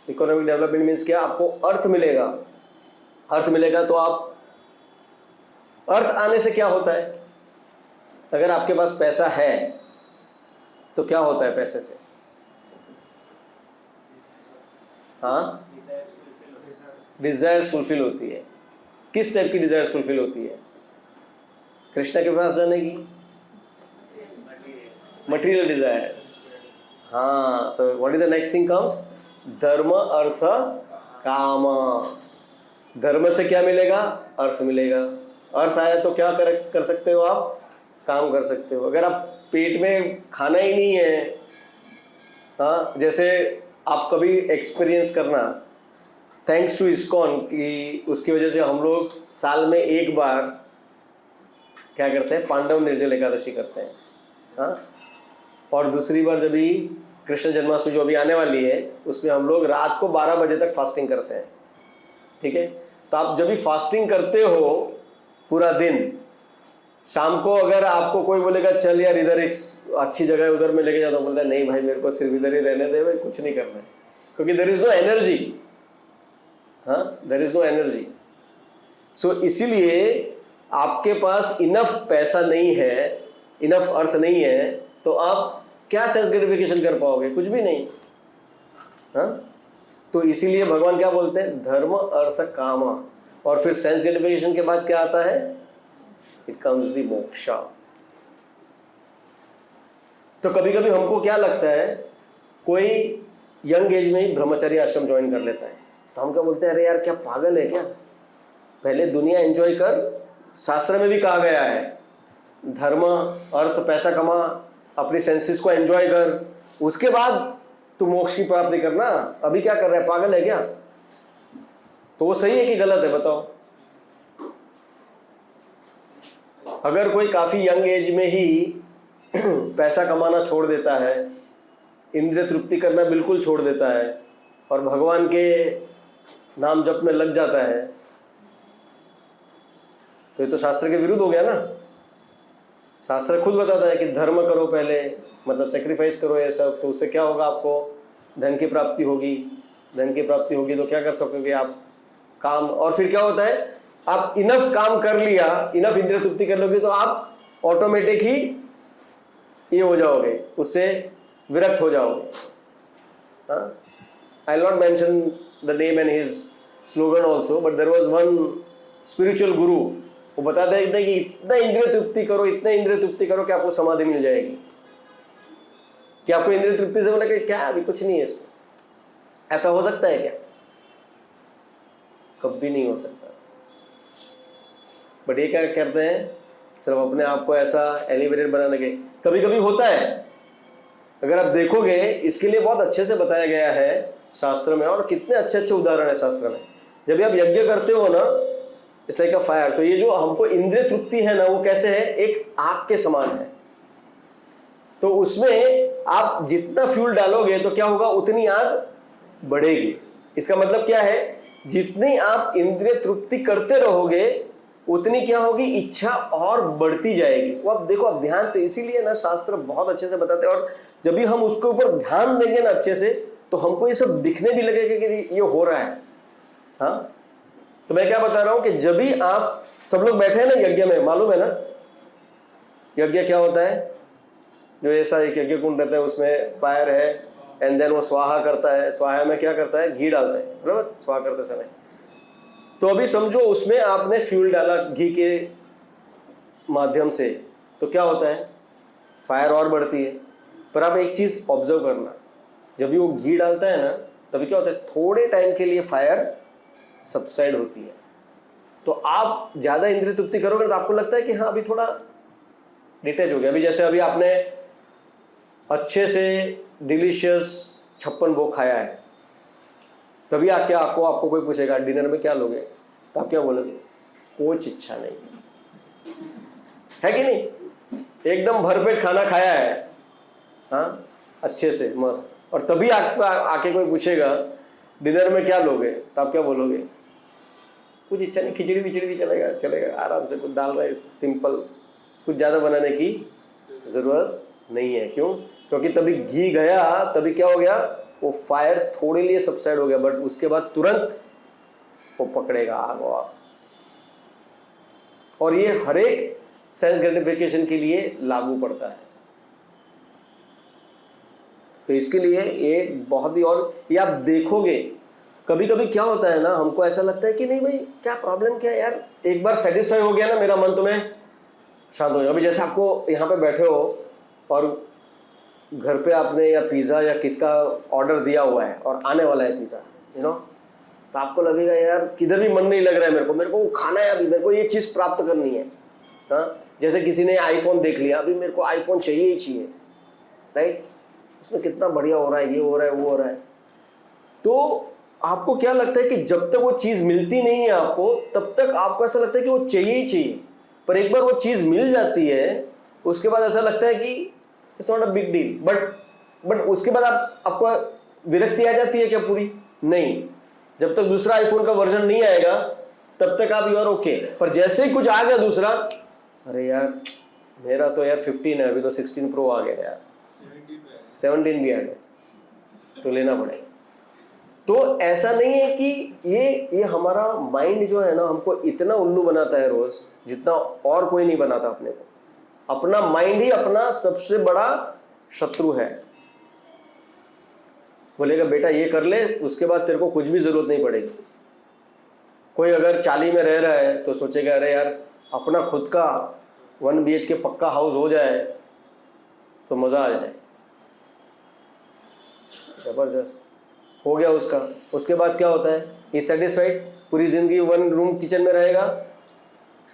इकोनॉमिक डेवलपमेंट मीन्स क्या? आपको अर्थ मिलेगा। अर्थ मिलेगा तो आप, अर्थ आने से क्या होता है? अगर आपके पास पैसा है तो क्या होता है पैसे से? हाँ, डिजायर्स फुलफिल होती है। किस टाइप की डिजायर्स फुलफिल होती है? कृष्णा के पास जाने की, मटेरियल डिजायर्स। हाँ, सो what is the next thing comes? धर्म, अर्थ, काम। धर्म से क्या मिलेगा? अर्थ मिलेगा। अर्थ आया तो क्या कर सकते हो आप? काम कर सकते हो। अगर आप पेट में खाना ही नहीं है, हाँ, जैसे आप कभी एक्सपीरियंस करना, थैंक्स टू इस्कॉन कि उसकी वजह से हम लोग साल में एक बार क्या करते हैं? पांडव निर्जल एकादशी करते हैं। हाँ, और दूसरी बार जब भी कृष्ण जन्माष्टमी जो अभी आने वाली है उसमें हम लोग रात को 12 बजे तक फास्टिंग करते हैं, ठीक है। तो आप जब भी फास्टिंग करते हो पूरा दिन, शाम को अगर आपको कोई बोलेगा चल यार इधर एक अच्छी जगह है उधर में लेके जाता हूँ, बोलता है नहीं भाई मेरे को सिर्फ इधर ही रहने दे, भाई कुछ नहीं करना है, क्योंकि देयर इज नो एनर्जी। हाँ, देयर इज नो एनर्जी। सो इसीलिए आपके पास इनफ पैसा नहीं है, इनफ अर्थ नहीं है, तो आप क्या सेंस ग्रेटिफिकेशन कर पाओगे? कुछ भी नहीं। हाँ, तो इसीलिए भगवान क्या बोलते हैं? धर्म अर्थ काम, और फिर सेंस ग्रेटिफिकेशन के बाद क्या आता है? It comes the moksha. तो कभी कभी हमको क्या लगता है, कोई यंग एज में ही ब्रह्मचर्य आश्रम ज्वाइन कर लेता है, तो हम क्या बोलते हैं, अरे यार क्या पागल है क्या, पहले दुनिया एंजॉय कर। शास्त्र में भी कहा गया है धर्म अर्थ पैसा कमा, अपनी सेंसेस को एंजॉय कर, उसके बाद तू मोक्ष की प्राप्ति करना। अभी क्या कर रहा है, पागल है क्या? तो वो सही है कि गलत है, बताओ? अगर कोई काफी यंग एज में ही पैसा कमाना छोड़ देता है, इंद्रिय तृप्ति करना बिल्कुल छोड़ देता है, और भगवान के नाम जप में लग जाता है, तो ये तो शास्त्र के विरुद्ध हो गया ना। शास्त्र खुद बताता है कि धर्म करो पहले, मतलब सेक्रीफाइस करो ये सब, तो उससे क्या होगा? आपको धन की प्राप्ति होगी। धन की प्राप्ति होगी तो क्या कर सकोगे आप? काम। और फिर क्या होता है, आप इनफ काम कर लिया, इनफ इंद्रिय तृप्ति कर लोगे, तो आप ऑटोमेटिक ही ये हो जाओगे, उससे विरक्त हो जाओगे। I will not mention the name and his slogan also, but there was one spiritual guru, वो बताते हैं कि इतना इंद्रिय तृप्ति करो, इतना इंद्रिय तृप्ति करो कि आपको समाधि मिल जाएगी। कि आपको इंद्रिय तृप्ति से बोला कि क्या अभी कुछ नहीं है इसमें, ऐसा हो सकता है क्या? कभी नहीं हो सकता। बट ये क्या करते हैं, सिर्फ अपने आप को ऐसा एलिवेटेड बनाने के। कभी कभी होता है, अगर आप देखोगे, इसके लिए बहुत अच्छे से बताया गया है शास्त्र में, और कितने अच्छे अच्छे उदाहरण है शास्त्र में। जब भी आप यज्ञ करते हो ना, इट्स लाइक अ फायर। तो ये जो हमको इंद्रिय तृप्ति है ना, वो कैसे है? एक आग के समान है। तो उसमें आप जितना फ्यूल डालोगे तो क्या होगा? उतनी आग बढ़ेगी। इसका मतलब क्या है? जितनी आप इंद्रिय तृप्ति करते रहोगे उतनी क्या होगी? इच्छा और बढ़ती जाएगी। वो आप देखो, आप ध्यान से, इसीलिए ना शास्त्र बहुत अच्छे से बताते हैं, और जब भी हम उसके ऊपर ध्यान देंगे ना अच्छे से, तो हमको ये सब दिखने भी लगेगा कि ये हो रहा है। हाँ, तो मैं क्या बता रहा हूं कि जब भी आप सब लोग बैठे हैं ना यज्ञ में, मालूम है ना यज्ञ क्या होता है? जो ऐसा एक यज्ञ कुंड रहता है, उसमें फायर है, एंड देन वो स्वाहा करता है। स्वाहा में क्या करता है? घी डालता है, बराबर, स्वाहा करते समय। तो अभी समझो उसमें आपने फ्यूल डाला घी के माध्यम से, तो क्या होता है? फायर और बढ़ती है। पर आप एक चीज ऑब्जर्व करना, जब भी वो घी डालता है ना, तभी क्या होता है? थोड़े टाइम के लिए फायर सबसाइड होती है। तो आप ज्यादा इंद्रिय तृप्ति करोगे तो आपको लगता है कि हाँ अभी थोड़ा डिटेच हो गया। अभी जैसे अभी आपने अच्छे से डिलीशियस 56 भोग खाया है, तभी आपको कोई पूछेगा डिनर में क्या लोगे, तो आप क्या बोलोगे? कुछ इच्छा नहीं है कि नहीं? एकदम भरपेट खाना खाया है, हाँ, अच्छे से मस्त, और तभी आके कोई पूछेगा डिनर में क्या लोगे, तो आप क्या बोलोगे? कुछ इच्छा नहीं, खिचड़ी विचड़ी भी चलेगा आराम से, कुछ दाल राइस सिंपल, कुछ ज़्यादा बनाने की ज़रूरत नहीं है। क्यों? क्योंकि तभी घी गया, तभी क्या हो गया? वो फायर थोड़े लिए सबसाइड हो गया, बट उसके बाद तुरंत वो पकड़ेगा आग। और ये हर एक सेंस ग्रेटिफिकेशन के लिए लागू पड़ता है। तो इसके लिए ये बहुत ही, और ये आप देखोगे कभी कभी क्या होता है ना, हमको ऐसा लगता है कि नहीं भाई क्या प्रॉब्लम क्या है यार, एक बार सेटिस्फाई हो गया ना मेरा मन, तो मैं शांत हो जाऊँ। अभी जैसे आपको यहाँ पे बैठे हो और घर पे आपने या पिज़्ज़ा या किसका ऑर्डर दिया हुआ है और आने वाला है पिज़्ज़ा, तो आपको लगेगा यार किधर भी मन नहीं लग रहा है, मेरे को वो खाना है, अभी मेरे को ये चीज़ प्राप्त करनी है। हाँ, जैसे किसी ने आईफोन देख लिया, अभी मेरे को आईफोन चाहिए ही चाहिए, राइट? उसमें कितना बढ़िया हो रहा है, ये हो रहा है, वो हो रहा है। तो आपको क्या लगता है कि जब तक वो चीज़ मिलती नहीं है आपको, तब तक आपको ऐसा लगता है कि वो चाहिए ही चाहिए। पर एक बार वो चीज़ मिल जाती है, उसके बाद ऐसा लगता है कि it's not a big deal. But उसके बाद आपको विरक्ति आ जाती है क्या पूरी? नहीं, जब तक दूसरा आईफोन का वर्जन नहीं आएगा तब तक आप यू आर ओके। पर जैसे ही कुछ आ गया दूसरा, अरे यार मेरा तो यार 15 है, अभी तो 16 प्रो आ गया यार, 17 भी आ गया, तो लेना पड़ेगा। तो ऐसा नहीं है कि ये हमारा माइंड जो है ना, हमको इतना उल्लू बनाता है रोज, जितना और कोई नहीं बनाता अपने को। अपना माइंड ही अपना सबसे बड़ा शत्रु है। बोलेगा बेटा ये कर ले, उसके बाद तेरे को कुछ भी जरूरत नहीं पड़ेगी। कोई अगर 40 में रह रहा है तो सोचेगा अरे यार अपना खुद का 1 BHK पक्का हाउस हो जाए तो मजा आ जाए। जबरदस्त हो गया उसका। उसके बाद क्या होता है? ये सेटिस्फाइड, पूरी जिंदगी 1 रूम किचन में रहेगा?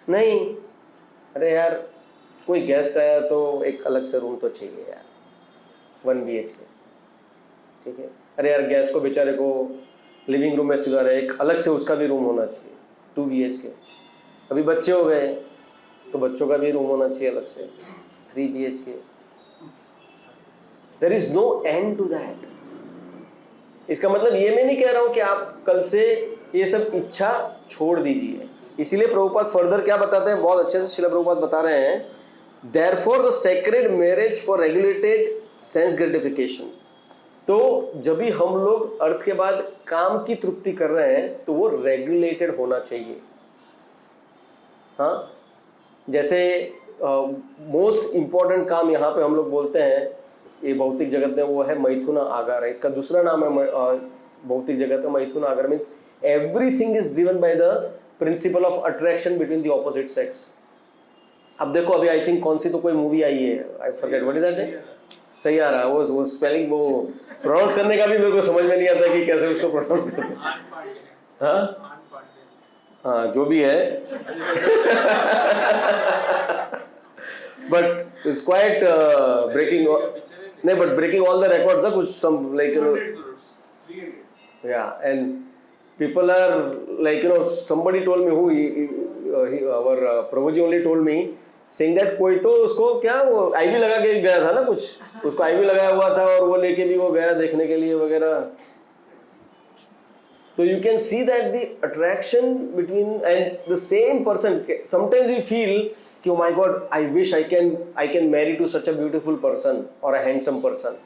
नहीं, अरे यार कोई गेस्ट आया तो एक अलग से रूम तो चाहिए यार, 1 BHK, ठीक है। अरे यार गेस्ट को बेचारे को लिविंग रूम में सुधारा, एक अलग से उसका भी रूम होना चाहिए, 2 BHK। अभी बच्चे हो गए तो बच्चों का भी रूम होना चाहिए अलग से, 3 BHK। There is no end to that. इसका मतलब ये मैं नहीं कह रहा हूं कि आप कल से ये सब इच्छा छोड़ दीजिए। इसीलिए प्रभुपाद फर्दर क्या बताते हैं, बहुत अच्छे से श्रील प्रभुपाद बता रहे हैं, therefore the sacred marriage for regulated sense gratification. तो जब भी हम लोग अर्थ के बाद काम की तृप्ति कर रहे हैं तो वो रेगुलेटेड होना चाहिए। हाँ, जैसे मोस्ट इंपॉर्टेंट काम यहाँ पे हम लोग बोलते हैं ये भौतिक जगत में, वो है मैथुन आगार है। इसका दूसरा नाम है भौतिक जगत में मैथुन आगार। Means everything is driven by the principle of attraction between the opposite sex. अब देखो अभी आई थिंक कौन सी तो कोई मूवी आई है, I forget what is that. सही आ रहा है वो स्पेलिंग, वो प्रोनाउंस करने का भी मेरे को समझ में नहीं आता कि कैसे उसको प्रोनाउंस करते हैं। हाँ जो भी है बट इट्स क्वाइट ब्रेकिंग, नहीं but breaking all the records, कुछ some like you know, yeah, and people are like you know somebody told me who our Prabhuji only told me saying that कोई तो उसको क्या वो ivy लगा के गया था ना, कुछ उसको आईवी लगाया हुआ था और वो लेके भी वो गया देखने के लिए वगैरह। तो you can see that the attraction between and the same person, sometimes we feel कि oh my God I wish I can marry to such a beautiful person or a handsome person.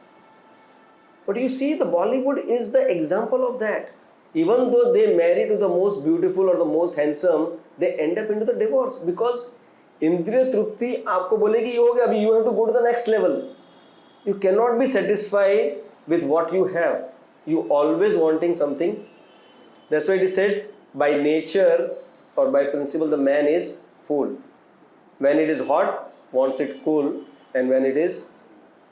But you see the Bollywood is the example of that. Even though they marry to the most beautiful or the most handsome, they end up into the divorce because इंद्रिय तृप्ति आपको बोलेगी ये हो गया, अभी you have to go to the next level. You cannot be satisfied with what you have. You always wanting something. That's why it is said by nature or by principle the man is fool. When it is hot, wants it cool, and when it is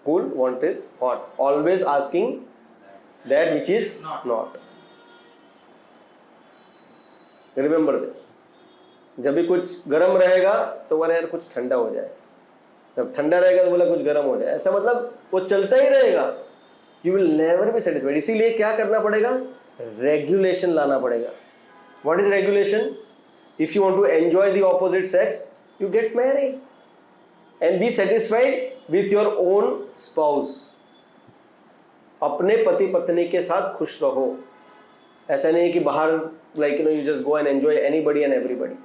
cool, wants it hot. Always asking that which is not. Remember this. जब भी कुछ गर्म रहेगा तो बोला यार कुछ ठंडा हो जाए, जब ठंडा रहेगा तो बोला कुछ गर्म हो जाए। ऐसा मतलब वो चलता ही रहेगा। You will never be satisfied. इसीलिए क्या करना पड़ेगा? रेगुलेशन लाना पड़ेगा। What is regulation? If you want to enjoy the opposite sex, you get married and be satisfied with your own spouse. अपने पति पत्नी के साथ खुश रहो। ऐसा नहीं है कि बाहर like you know you just go and enjoy anybody and everybody.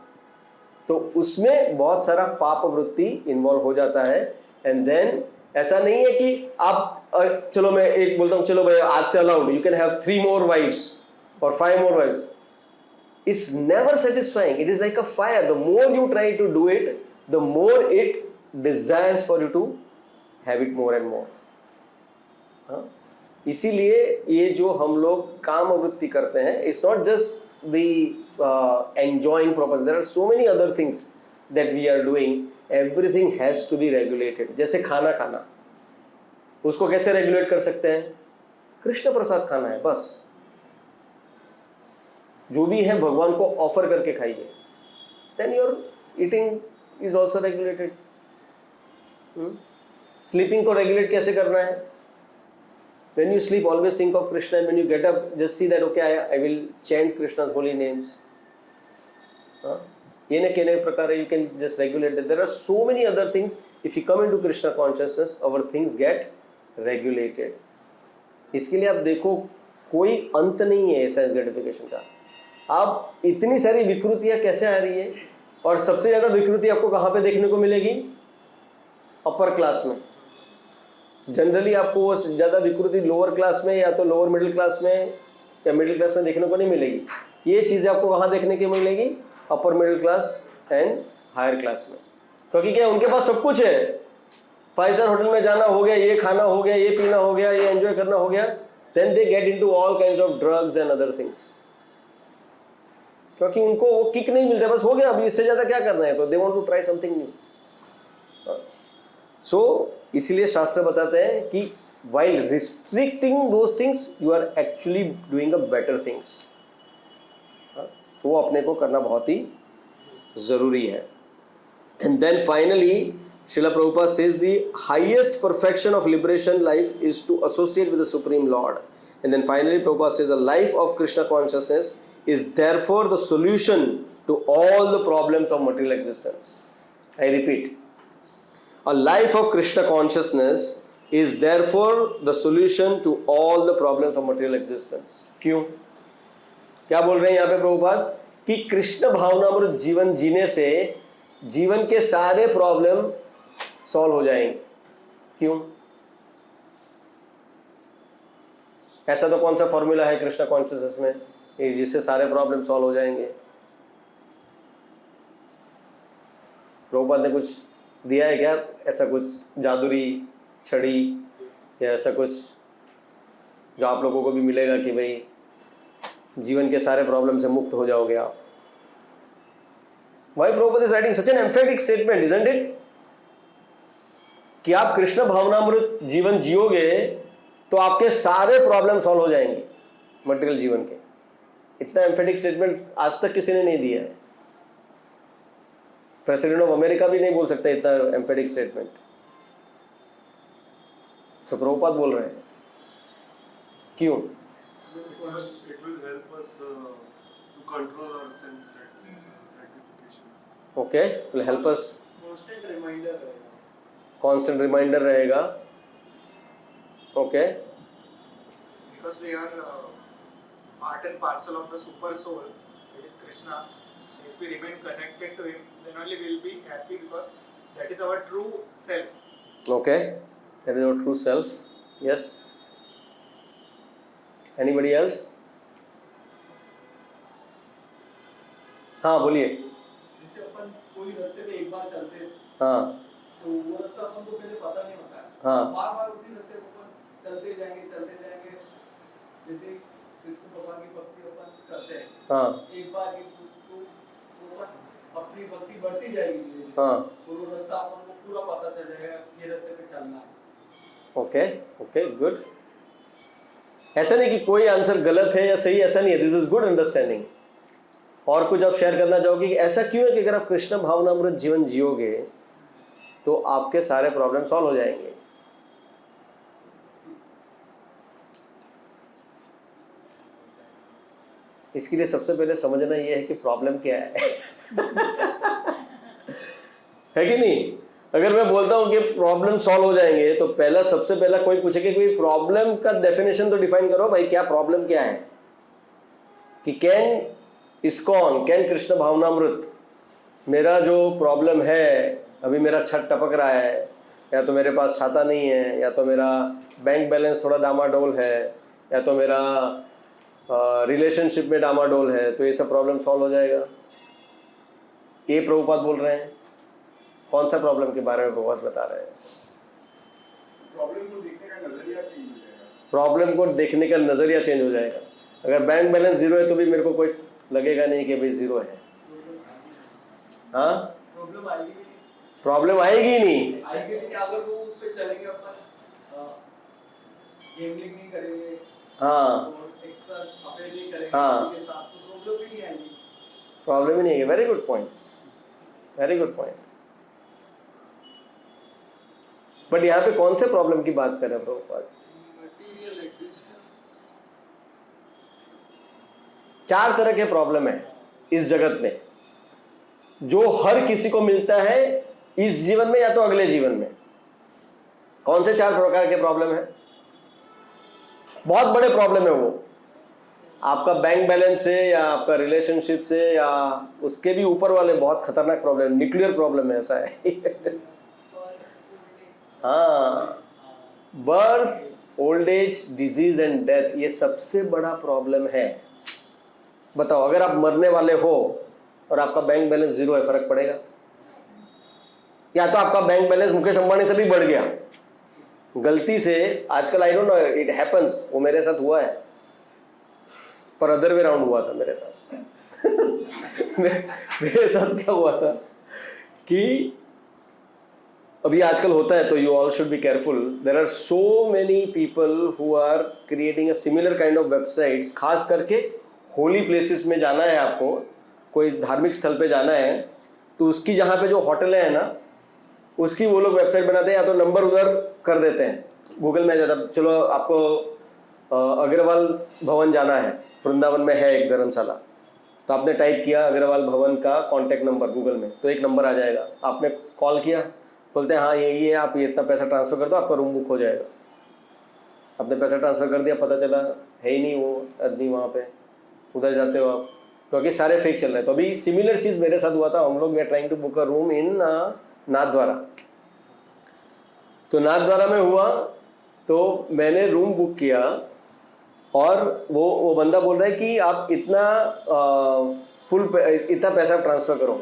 तो उसमें बहुत सारा पाप वृत्ति इन्वॉल्व हो जाता है। एंड देन ऐसा नहीं है कि आप चलो मैं एक बोलता हूँ चलो भाई आज से allowed, you can have 3 more wives or 5 more wives. It's never satisfying. It is like a fire. The more you try to do it, the more it desires for you to have it more and more. हाँ? इसीलिए ये जो हम लोग काम वृत्ति करते हैं, it's not just the enjoying property. There are so many other things that we are doing. Everything has to be regulated. जैसे खाना खाना, उसको कैसे रेगुलेट कर सकते हैं? कृष्ण प्रसाद खाना है बस, जो भी है भगवान को ऑफर करके खाइए। Then your eating is also regulated. Sleeping को रेगुलेट कैसे करना है? When you sleep, always think of Krishna, and when you get up, just see that okay, I will chant Krishna's holy names. येन केने प्रकारे you can just regulate that. There are so many other things. If you come into Krishna consciousness our things get regulated. इसके लिए आप देखो कोई अंत नहीं है सेंस ग्रेटिफिकेशन का. आप इतनी सारी विकृतियां कैसे आ रही है, और सबसे ज्यादा विकृति आपको कहाँ पे देखने को मिलेगी? अपर क्लास में. जनरली आपको वो ज्यादा विकृति लोअर क्लास में या तो लोअर मिडिल क्लास में या मिडिल क्लास में देखने को नहीं मिलेगी. ये चीजें आपको कहाँ देखने की मिलेगी? Upper middle class and higher class में. क्योंकि क्या उनके पास सब कुछ है. 5 स्टार होटल में जाना हो गया, ये खाना हो गया, ये पीना हो गया, ये एंजॉय करना हो गया. Then they get into all kinds of drugs and other things. क्योंकि उनको वो किक नहीं मिलता, बस हो गया, अभी इससे ज्यादा क्या करना है, तो they want to try something new. So इसलिए शास्त्र बताते हैं कि while restricting those things you are actually doing a better things. तो वो अपने को करना बहुत ही जरूरी है. And then finally Srila Prabhupada says the highest perfection of liberation life is to associate with the Supreme Lord. And then finally Prabhupada says a life of Krishna consciousness is therefore the solution to all the problems of material existence. I repeat, a life of Krishna consciousness is therefore the solution to all the problems of material existence. क्यों? क्या बोल रहे हैं यहाँ पे प्रभुपाद? कि कृष्ण भावनामृत जीवन जीने से जीवन के सारे प्रॉब्लम सॉल्व हो जाएंगे. क्यों? ऐसा तो कौन सा फॉर्मूला है कृष्ण कॉन्शियसनेस में जिससे सारे प्रॉब्लम सॉल्व हो जाएंगे? प्रभुपाद ने कुछ दिया है क्या? ऐसा कुछ जादुई छड़ी या ऐसा कुछ जो आप लोगों को भी मिलेगा कि भाई जीवन के सारे प्रॉब्लम से मुक्त हो जाओगे आप? Why Prabhupada is writing such an emphatic statement, isn't it? कि आप कृष्ण भावनामृत जीवन जियोगे तो आपके सारे प्रॉब्लम सॉल्व हो जाएंगे मटेरियल जीवन के. इतना एम्फेटिक स्टेटमेंट आज तक किसी ने नहीं दिया है. प्रेसिडेंट ऑफ अमेरिका भी नहीं बोल सकता इतना एम्फेटिक स्टेटमेंट. तो प्रभुपाद बोल रहे हैं. क्यों? Because it will help us to control our sense gratification. Okay, will help us. constant reminder रहेगा. कांस्टेंट रिमाइंडर रहेगा. Okay. Because we are part and parcel of the super soul, that is Krishna. So if we remain connected to him, then only we will be happy, because that is our true self. Okay, that is our true self. Yes. Anybody else? हाँ बोलिए. जैसे अपन कोई रास्ते पे एक बार चलते हैं हाँ तो वो रास्ता अपन को पहले पता नहीं होता है. हाँ. बार बार उसी रास्ते पे अपन चलते जाएंगे. जैसे कृष्ण भगवान की भक्ति अपन करते हैं. हाँ एक बार तो अपन अपनी भक्ति बढ़ती जाएगी धीरे धीरे. हाँ. तो वो रास्ता अपन को पूरा पता चल जाएगा ये रास्ते पे चलना है. Okay okay good. ऐसा नहीं कि कोई आंसर गलत है या सही, ऐसा नहीं है. This is good understanding. और कुछ आप शेयर करना चाहोगे कि ऐसा क्यों है कि अगर आप कृष्ण भावनामृत जीवन जियोगे तो आपके सारे प्रॉब्लम सॉल्व हो जाएंगे? इसके लिए सबसे पहले समझना यह है कि प्रॉब्लम क्या है. है कि नहीं? अगर मैं बोलता हूं कि प्रॉब्लम सॉल्व हो जाएंगे तो पहला सबसे पहला कोई पूछेगा कि प्रॉब्लम का डेफिनेशन तो डिफाइन करो भाई, क्या प्रॉब्लम क्या है? कि कैन इस्कॉन, कैन कृष्ण भावनामृत, मेरा जो प्रॉब्लम है, अभी मेरा छत टपक रहा है, या तो मेरे पास छाता नहीं है, या तो मेरा बैंक बैलेंस थोड़ा डामाडोल है, या तो मेरा रिलेशनशिप में डामाडोल है, तो ये सब प्रॉब्लम सॉल्व हो जाएगा. ये प्रभुपाद बोल रहे हैं. कौन सा प्रॉब्लम के बारे में प्रभुपाद बता रहे हैं? प्रॉब्लम को देखने का नजरिया चेंज हो जाएगा. प्रॉब्लम को देखने का नजरिया चेंज हो जाएगा. अगर बैंक बैलेंस जीरो है तो भी मेरे को कोई लगेगा नहीं कि भाई जीरो है. हाँ, प्रॉब्लम आएगी प्रॉब्लम आएगी ही नहीं. नहीं. अगर वो उस पे चलेंगे अपन गेमिंग नहीं करेंगे. हाँ और एक्स्ट्रा अफेयर नहीं करेंगे हाँ. किसी के साथ, तो प्रॉब्लम ही नहीं आएगी. प्रॉब्लम ही नहीं है. Very good point, very good point. But यहाँ पे कौन से प्रॉब्लम की बात कर रहे हैं प्रभुपाद? Material existence. 4 तरह के प्रॉब्लम है इस जगत में. जो हर किसी को मिलता है इस जीवन में या तो अगले जीवन में। कौन से 4 प्रकार के प्रॉब्लम है? बहुत बड़े प्रॉब्लम है वो, आपका बैंक बैलेंस से या आपका रिलेशनशिप से या उसके भी ऊपर वाले बहुत खतरनाक प्रॉब्लम, न्यूक्लियर प्रॉब्लम है, ऐसा है। हाँ, birth, old age, disease and death, ये सबसे बड़ा प्रॉब्लम है। बताओ, अगर आप मरने वाले हो और आपका बैंक बैलेंस 0 है, फर्क पड़ेगा? या तो आपका बैंक बैलेंस मुकेश अंबानी से भी बढ़ गया गलती से, आजकल आई डोंट नो, इट हैपेंस, वो मेरे साथ हुआ है, पर अदर वे राउंड हुआ था मेरे साथ। मेरे साथ क्या हुआ था कि अभी आजकल होता है, तो you all should be careful, there are so many people who are creating a similar kind of websites. खास करके होली प्लेसेस में जाना है आपको, कोई धार्मिक स्थल पे जाना है, तो उसकी जहाँ पे जो होटल है ना, उसकी वो लोग वेबसाइट बनाते हैं, या तो नंबर उधर कर देते हैं, गूगल में जाता, चलो आपको अग्रवाल भवन जाना है, वृंदावन में है एक धर्मशाला, तो आपने टाइप किया अग्रवाल भवन का कॉन्टैक्ट नंबर गूगल में, तो एक नंबर आ जाएगा, आपने कॉल किया, बोलते हैं हाँ यही है, आप ये इतना पैसा ट्रांसफ़र कर दो, आपका रूम बुक हो जाएगा। आपने पैसा ट्रांसफ़र कर दिया, पता चला है ही नहीं वो आदमी वहाँ पे, उधर जाते हो आप, क्योंकि सारे फेक चल रहे हैं। तो अभी सिमिलर चीज़ मेरे साथ हुआ था, हम लोग we are trying to book a room in Nathdwara, तो नाथद्वारा में हुआ, तो मैंने रूम बुक किया और वो बंदा बोल रहा है कि आप इतना इतना पैसा ट्रांसफ़र करो,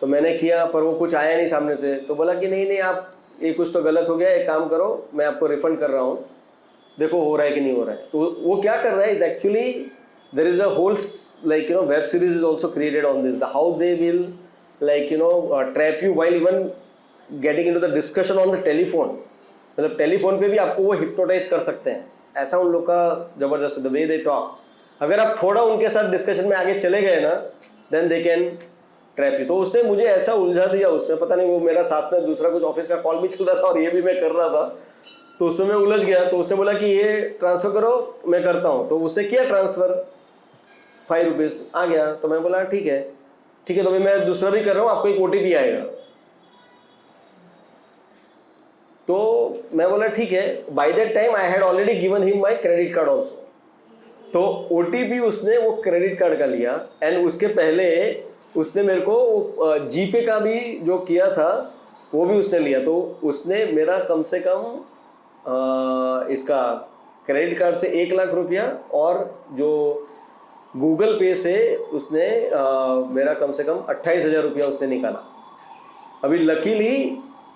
तो मैंने किया, पर वो कुछ आया नहीं सामने से, तो बोला कि नहीं आप ये कुछ तो गलत हो गया, एक काम करो, मैं आपको रिफंड कर रहा हूँ, देखो हो रहा है कि नहीं हो रहा है। तो वो क्या कर रहा है, is actually there is a whole like web series is also created on this, how they will like trap you while even getting into the discussion on the telephone, मतलब टेलीफोन पे भी आपको वो हिप्नोटाइज कर सकते हैं, ऐसा उन लोग का जबरदस्त, द वे दे टॉक। अगर आप थोड़ा उनके साथ डिस्कशन में आगे चले गए ना, then they can trap you. तो उसने मुझे ऐसा उलझा दिया उसमें, पता नहीं वो मेरा साथ में दूसरा कुछ ऑफिस का कॉल भी चल रहा था और ये भी मैं कर रहा था, तो उसमें मैं उलझ गया। तो उसने बोला कि ये ट्रांसफ़र करो, मैं करता हूँ, तो उसने किया ट्रांसफ़र, 5 रुपीज़ आ गया, तो मैं बोला ठीक है, तो भाई मैं दूसरा भी कर रहा हूँ, आपको एक OTP आएगा, तो मैं बोला ठीक है। By that time I had already given him my credit card also, तो OTP उसने वो क्रेडिट कार्ड का लिया, एंड उसके पहले उसने मेरे को जीपे का भी जो किया था वो भी उसने लिया। तो उसने मेरा कम से कम इसका क्रेडिट कार्ड से 1 लाख रुपया और जो गूगल पे से उसने मेरा कम से कम 28,000 रुपया उसने निकाला। अभी लकीली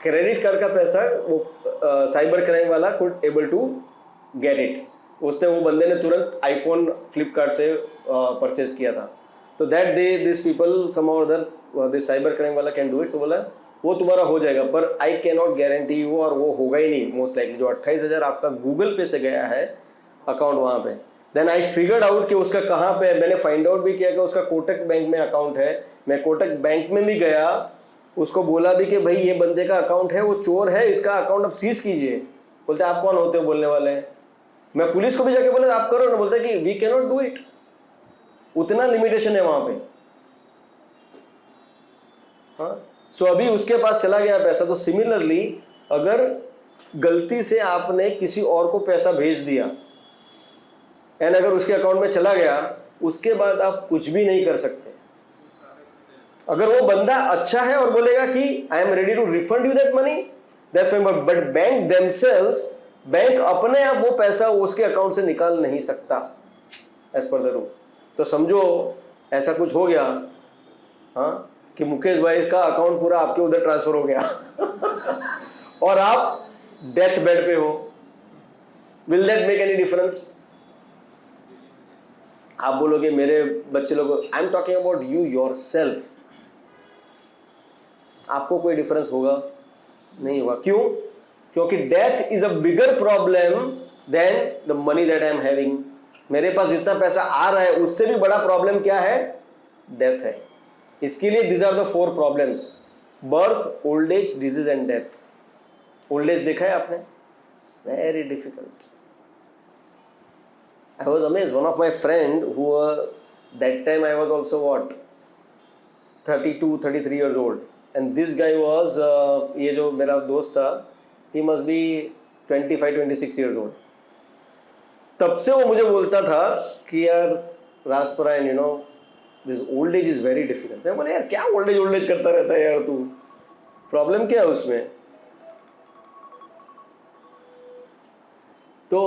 क्रेडिट कार्ड का पैसा वो साइबर क्राइम वाला could able to get it, उसने वो बंदे ने तुरंत आईफोन फ्लिपकार्ट से परचेज किया था। तो that day this people somehow other this cyber crime वाला कैन डू इट, तो बोला वो तुम्हारा हो जाएगा, पर I can not guarantee you, और वो होगा ही नहीं मोस्ट लाइकली। जो 28,000 आपका गूगल पे से गया है अकाउंट वहाँ पे, देन आई फिगर्ड आउट कि उसका कहाँ पे है। मैंने फाइंड आउट भी किया कि उसका कोटक बैंक में अकाउंट है। मैं कोटक बैंक में भी गया, उसको बोला भी कि भाई ये बंदे का अकाउंट है, वो चोर है, इसका अकाउंट अब सीज कीजिए। बोलते आप कौन होते हो बोलने वाले? मैं पुलिस को भी जाके बोला आप करो ना, बोलते कि we can not do it, उतना लिमिटेशन है वहां पे। हाँ, सो अभी उसके पास चला गया पैसा। तो सिमिलरली अगर गलती से आपने किसी और को पैसा भेज दिया एंड अगर उसके अकाउंट में चला गया, उसके बाद आप कुछ भी नहीं कर सकते। अगर वो बंदा अच्छा है और बोलेगा कि I am ready to refund you that money, that's fine, but bank themselves, bank अपने आप वो पैसा उसके अकाउंट से निकाल नहीं सकता एज पर द रूल। तो समझो ऐसा कुछ हो गया, हाँ, कि मुकेश भाई का अकाउंट पूरा आपके उधर ट्रांसफर हो गया और आप डेथ बेड पे हो, will that make any difference? आप बोलोगे मेरे बच्चे लोगों, I am talking about you yourself, आपको कोई डिफरेंस होगा? नहीं होगा। क्यों? क्योंकि death is a bigger problem than the money that I am having. मेरे पास जितना पैसा आ रहा है उससे भी बड़ा प्रॉब्लम क्या है? डेथ है। इसके लिए this are the 4 problems: birth, old age, disease and death. Old age देखा है आपने? Very difficult. I was amazed. One of my friend who that time I was also what? 32-33 years old, and this guy was ये जो मेरा दोस्त था, he must be 25-26 years old. तब से वो मुझे बोलता था कि यार Rajparayan, you know, this old age is very difficult. मैं बोले यार क्या ओल्ड एज करता रहता है यार तू, प्रॉब्लम क्या है उसमें? तो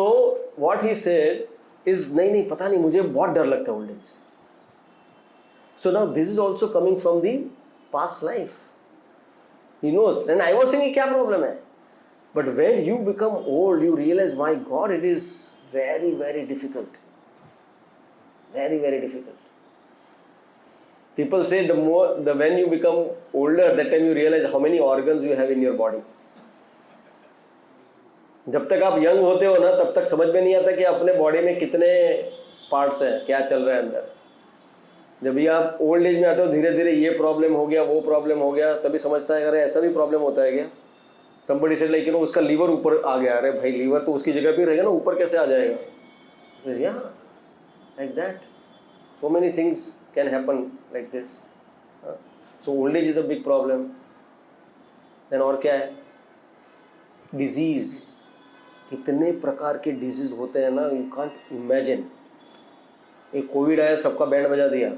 व्हाट ही सेड इज नहीं पता नहीं, मुझे बहुत डर लगता है old age. So now this is also coming from the past life. He knows, and I was saying क्या प्रॉब्लम है. But when you become old you realise my God it is very very difficult, very difficult. People say when you become older, that time you realize how many organs you have in your body. जब तक आप young होते हो ना तब तक समझ में नहीं आता कि अपने बॉडी में कितने पार्ट्स हैं, क्या चल रहा है अंदर. जब भी आप ओल्ड एज में आते हो धीरे धीरे ये प्रॉब्लम हो गया, वो प्रॉब्लम हो गया, तभी समझता है अरे ऐसा भी प्रॉब्लम होता है क्या. Somebody said like, you know, उसका लीवर ऊपर आ गया. अरे भाई लीवर तो उसकी जगह पे रहेगा ना, ऊपर कैसे आ जाएगा? So yeah, like that. So many things can happen like this. So old age is a big problem. Then और क्या है? Disease. कितने प्रकार के डिजीज होते हैं ना, you can't imagine. एक कोविड आया, सबका बैंड बजा दिया.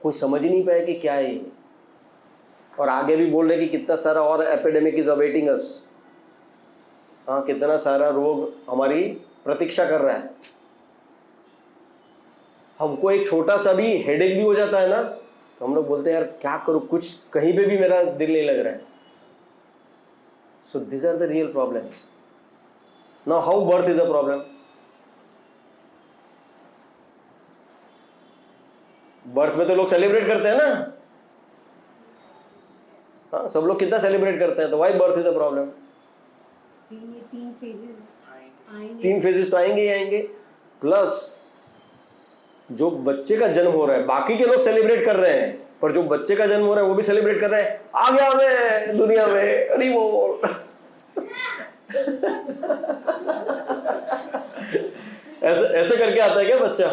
कोई समझ ही नहीं पाया कि क्या है ये. और आगे भी बोल रहे कि कितना सारा और एपिडेमिक इज अवेटिंग अस. हाँ, कितना सारा रोग हमारी प्रतीक्षा कर रहा है. हमको एक छोटा सा भी हेडेक भी हो जाता है ना तो हम लोग बोलते हैं यार क्या करूँ, कुछ कहीं पे भी मेरा दिल नहीं लग रहा है. So this are the real problems. Now how birth is a problem. Birth में तो लोग सेलिब्रेट करते हैं ना. हाँ, सब लोग कितना सेलिब्रेट करते हैं. तो why birth is a problem. ये 3 फेजेस आएंगे. 3 फेजेस तो आएंगे ही आएंगे. प्लस जो बच्चे का जन्म हो रहा है, बाकी के लोग सेलिब्रेट कर रहे हैं, पर जो बच्चे का जन्म हो रहा है वो भी सेलिब्रेट कर रहे हैं. आ गया मैं दुनिया में, अरे वो ऐसे करके आता है क्या बच्चा.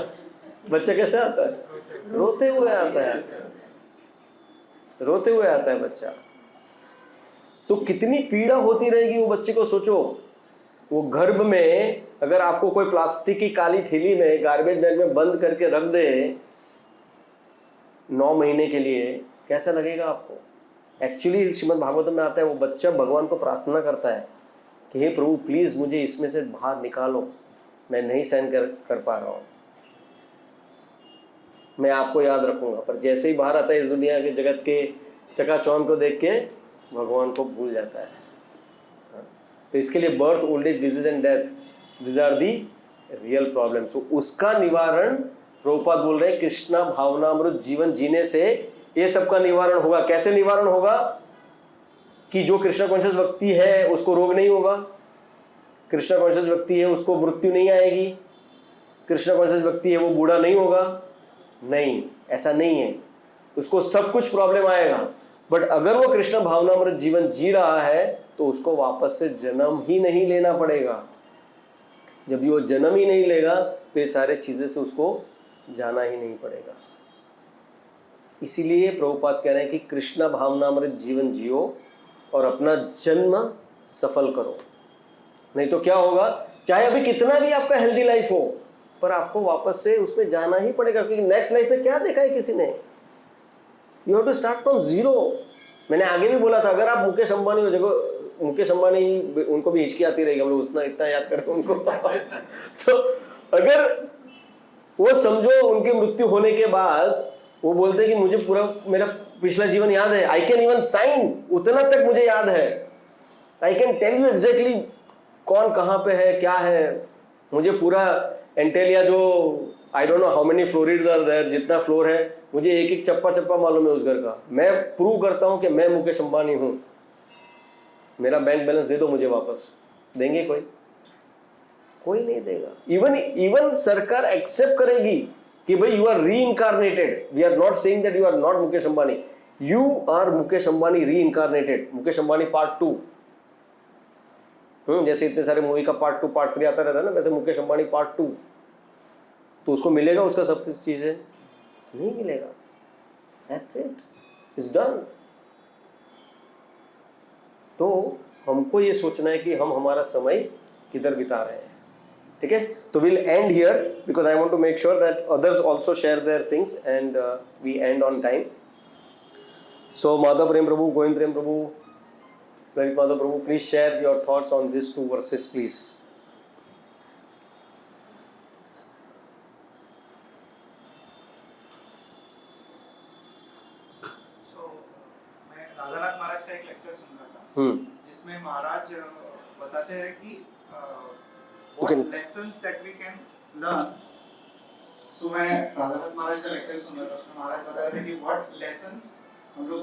बच्चा कैसे आता है? रोते हुए आता है. रोते हुए आता है बच्चा. तो कितनी पीड़ा होती रहेगी वो बच्चे को. सोचो, वो गर्भ में अगर आपको कोई प्लास्टिक की काली थैली में गार्बेज बैग में बंद करके रख दे 9 महीने के लिए, कैसा लगेगा आपको. एक्चुअली श्रीमद् भागवतम में आता है वो बच्चा भगवान को प्रार्थना करता है कि हे प्रभु प्लीज मुझे इसमें से बाहर निकालो, मैं नहीं सहन कर पा रहा हूँ, मैं आपको याद रखूंगा. पर जैसे ही बाहर आता है इस दुनिया के जगत के चकाचौंध को देख के भगवान को भूल जाता है. तो इसके लिए birth, old age, disease and death, this are the real problem. So उसका निवारण प्रभुपाद बोल रहे हैं कृष्णा भावनामृत जीवन जीने से ये सबका निवारण होगा. कैसे निवारण होगा? कि जो कृष्णा कॉन्शियस व्यक्ति है उसको रोग नहीं होगा, कृष्णा कॉन्शियस व्यक्ति है उसको मृत्यु नहीं आएगी, कृष्णा कॉन्शियस व्यक्ति है वो बूढ़ा नहीं होगा. नहीं, ऐसा नहीं है. उसको सब कुछ प्रॉब्लम आएगा, बट अगर वो कृष्ण भावनामृत जीवन जी रहा है तो उसको वापस से जन्म ही नहीं लेना पड़ेगा. जब वो जन्म ही नहीं लेगा तो ये सारे चीजें से उसको जाना ही नहीं पड़ेगा. इसीलिए प्रभुपाद कह रहे हैं कि कृष्ण भावनामृत जीवन जियो और अपना जन्म सफल करो. नहीं तो क्या होगा, चाहे अभी कितना भी आपका हेल्दी लाइफ हो पर आपको वापस से उसमें जाना ही पड़ेगा. क्योंकि नेक्स्ट लाइफ में क्या देखा है किसी ने. You have to start from zero. मैंने आगे भी बोला था, अगर आप मुकेश अंबानी हो जगह, मुकेश अंबानी उनको भी हिचकी आती रहेगी, हम लोग उतना इतना याद करें उनको. तो अगर वो समझो उनकी मृत्यु होने के बाद वो बोलते कि मुझे पूरा मेरा पिछला जीवन याद है, आई कैन इवन साइन, उतना तक मुझे याद है, I can tell you exactly कौन कहाँ पे है क्या है, मुझे पूरा एंटेलिया जो I don't know how many floors are there, जितना फ्लोर है मुझे एक एक चप्पा चप्पा मालूम है उस घर का. मैं प्रूव करता हूं कि मैं मुकेश अंबानी हूं. मेरा बैंक बैलेंस दे दो मुझे वापस. देंगे कोई नहीं देगा. इवन सरकार एक्सेप्ट करेगी कि भाई you are reincarnated. We are not saying that you are not Mukesh Ambani, you are Mukesh Ambani reincarnated. Mukesh Ambani part 2. जैसे इतने सारे मूवी का पार्ट 2 पार्ट 3 आता रहता है ना, वैसे मुकेश अंबानी पार्ट 2. तो उसको मिलेगा उसका सब कुछ चीजें. नहीं मिलेगा. That's it. It's done. तो हमको ये सोचना है कि हम हमारा समय किधर बिता रहे हैं. ठीक है, तो we'll end here because I want to make sure that others also share their things and we end on time. So Madhav Prem Prabhu, Govind Prem Prabhu, Lalit Madhav Prabhu, please share your thoughts on these two verses, please. So मैं राधानाथ महाराज का एक lecture सुन रहा था जिसमें महाराज बताते हैं कि what Okay. lessons that we can learn. So मैं राधानाथ महाराज का लेक्चर सुन रहा था, उसमें महाराज बता रहे थे कि what lessons हम लोग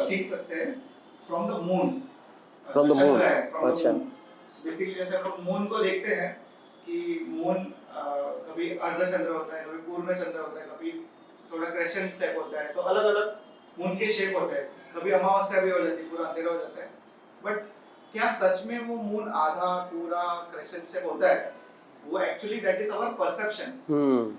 सीख सकते हैं from the moon. From the moon. अच्छा. अच्छा. बेसिकली जैसे हम लोग मून को देखते हैं कि मून कभी अर्धचंद्र होता है, कभी पूर्ण चंद्र होता है, कभी थोड़ा क्रेसेंट शेप होता है, तो अलग अलग मून के शेप होते हैं. कभी अमावस्या भी हो जाती है, पूरा अंधेरा हो जाता है. बट क्या सच में वो मून आधा पूरा क्रेसेंट शेप होता है? वो actually that is our perception.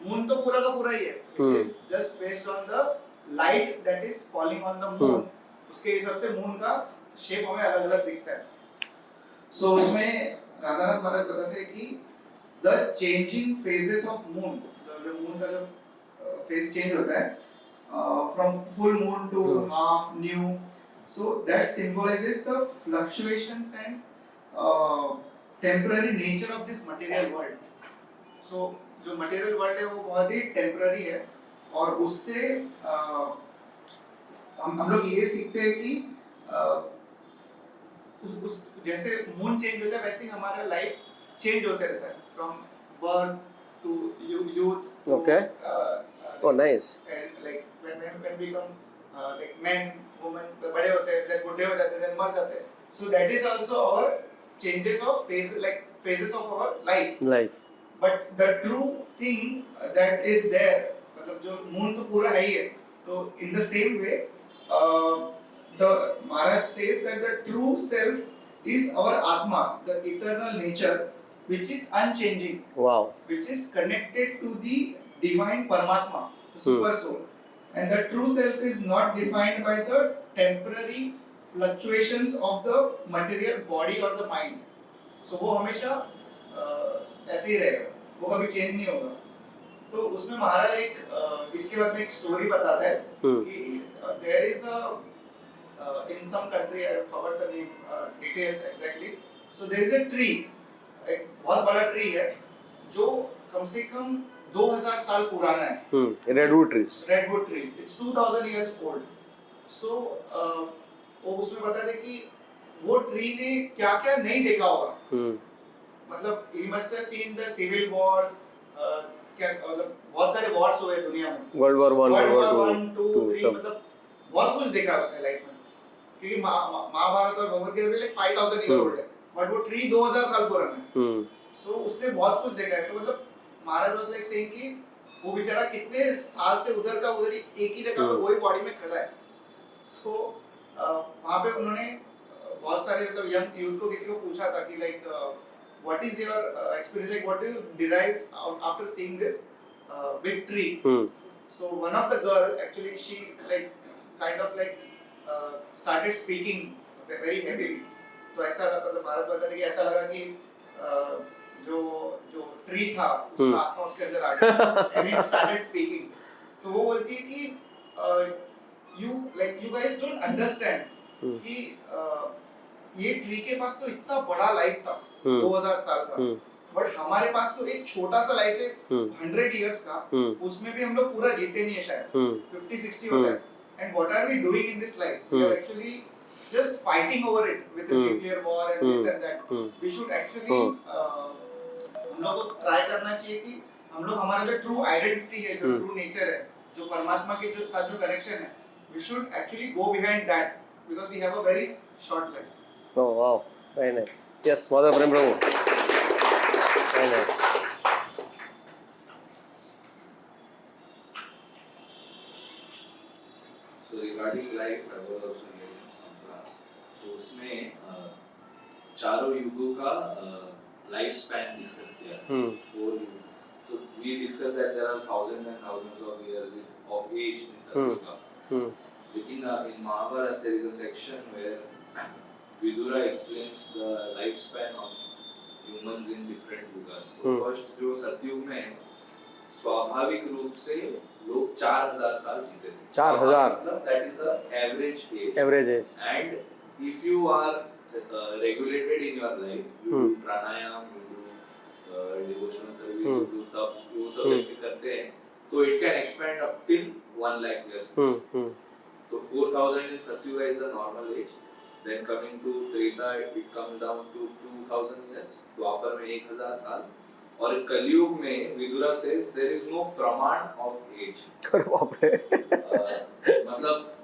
Moon तो पूरा का पूरा ही है. It is just based on the light that is falling on the moon. उसके हिसाब से मून का शेप हमें अलग अलग दिखता है. सो उसमें राधानाथ महाराज बताते हैं कि the changing phases of moon, जो मून का जो फेज चेंज होता है from full moon to half new, so that symbolises the fluctuations and temporary nature of this material world. So जो मटेरियल वर्ल्ड है वो बहुत ही टेम्पररी है और उससे हम लोग ये सीखते हैं कि उस जैसे मून चेंज होता है वैसे ही हमारा लाइफ चेंज होते रहता है from birth to youth. Okay. Oh, nice. And like when we become like men, women, बड़े होते हैं, then बूढ़े हो जाते हैं, then मर जाते हैं. So that is also our changes of phase, like phases of our life. Life. But the true thing that is there, मतलब जो मून तो पूरा है ही है. तो in the same way, the Maharaj says that the true self is our Atma, the eternal nature, which is unchanging. Wow. Which is connected to the divine Paramatma, the super soul. And the true self is not defined by the temporary fluctuations of the material body or the mind. So वो हमेशा ऐसे ही रहेगा, वो कभी change नहीं होगा. तो उसमें महाराज एक इसके बाद में एक स्टोरी बताता है कि there is a in some country, I forgot the name details exactly. So there is a tree, एक बहुत बड़ा ट्री है जो कम से कम 2000 साल पुराना है. Redwood trees. Redwood trees. It's 2000 years old. So वो उसमें बताते हैं कि वो ट्री ने क्या क्या नहीं देखा होगा. मतलब he must have seen the civil wars, क्या मतलब बहुत सारे wars हुए दुनिया में. World War I, World War War 1, II, 2, 3 सब. मतलब बहुत कुछ देखा उसने लाइफ में. क्योंकि महाभारत और भगवद गीता भी like 5000 year old है. बट वो ट्री 2000 साल पुराना है. सो उसने बहुत कुछ देखा है. तो मतलब महाराज वाज लाइक सेइंग कि वो बेचारा कितने साल से उधर का उधर ही एक ही जगह पे वही बॉडी में खड़ा है. सो वहां पे उन्होंने बहुत सारे मतलब यंग यूथ को किसी को पूछा था कि like what is your experience, like what do you derive after seeing this big tree. So one of the girl actually she like kind of like started speaking very heavily. तो ऐसा मतलब भारत बताने कि ऐसा लगा कि जो ट्री था उसका आत्मा उसके अंदर आ गया and it started speaking. तो वो बोलती है कि you guys don't understand कि ये ट्री के पास तो इतना बड़ा लाइफ था 2000 साल का, बट हमारे पास तो एक छोटा सा लाइफ है 100 इयर्स का. उसमें भी हम लोग पूरा जीते नहीं है शायद 50-60 होता है. And what are we doing in this life? We are actually just fighting over it with the nuclear war and this and that. We should actually हम लोग को ट्राई करना चाहिए कि हम लोग हमारा जो ट्रू आइडेंटिटी है, जो ट्रू नेचर है, जो परमात्मा के जो साथ जो कनेक्शन है, we should actually go behind that because we have a very short life. Oh wow, very nice. Yes, Mother Prem Prabhu. Very nice. So regarding life, I was also getting some class. तो उसमें चारों युगों का life span discuss किया. 4 So we discussed that there are thousands and thousands of years of age in Satyuga. लेकिन in Mahabharata there is a section where Vidura explains the lifespan of humans in different yugas. So first जो सतयुग में है, स्वाभाविक रूप से लोग 4000 साल जीते थे. 4000 मतलब that is the average age. Average age. And if you are regulated in your life, you do pranayam, you do devotional service, you do तप, वो सब व्यक्ति करते हैं, तो it can expand up till 1 lakh years. So 4000 in Satyuga is the normal age. Then coming to Treta, it comes down to 2000 years. द्वापर में 1000 साल. और कलयुग में Vidura says there is no प्रमाण of age. अरे बाप रे. मतलब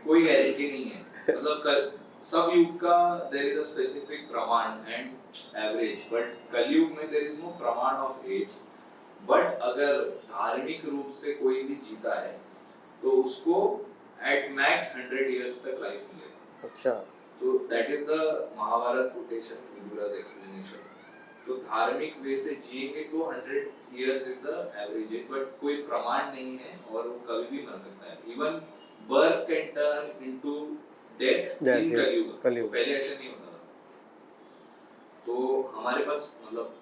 कोई गारंटी नहीं है. मतलब सब युग का there is a specific प्रमाण and average, but कलयुग में there is no प्रमाण of age. But अगर धार्मिक रूप से कोई भी जीता है, तो उसको at max 100 years तक लाइफ मिलेगा. अच्छा. तो that is the Mahabharat quotation, Vidura's explanation. तो धार्मिक वे से जिएंगे तो 100 years is the average age, but कोई प्रमाण नहीं है और वो कभी भी मर सकता है. Even birth can turn into death in कलयुग. पहले ऐसे नहीं होता था. तो हमारे पास मतलब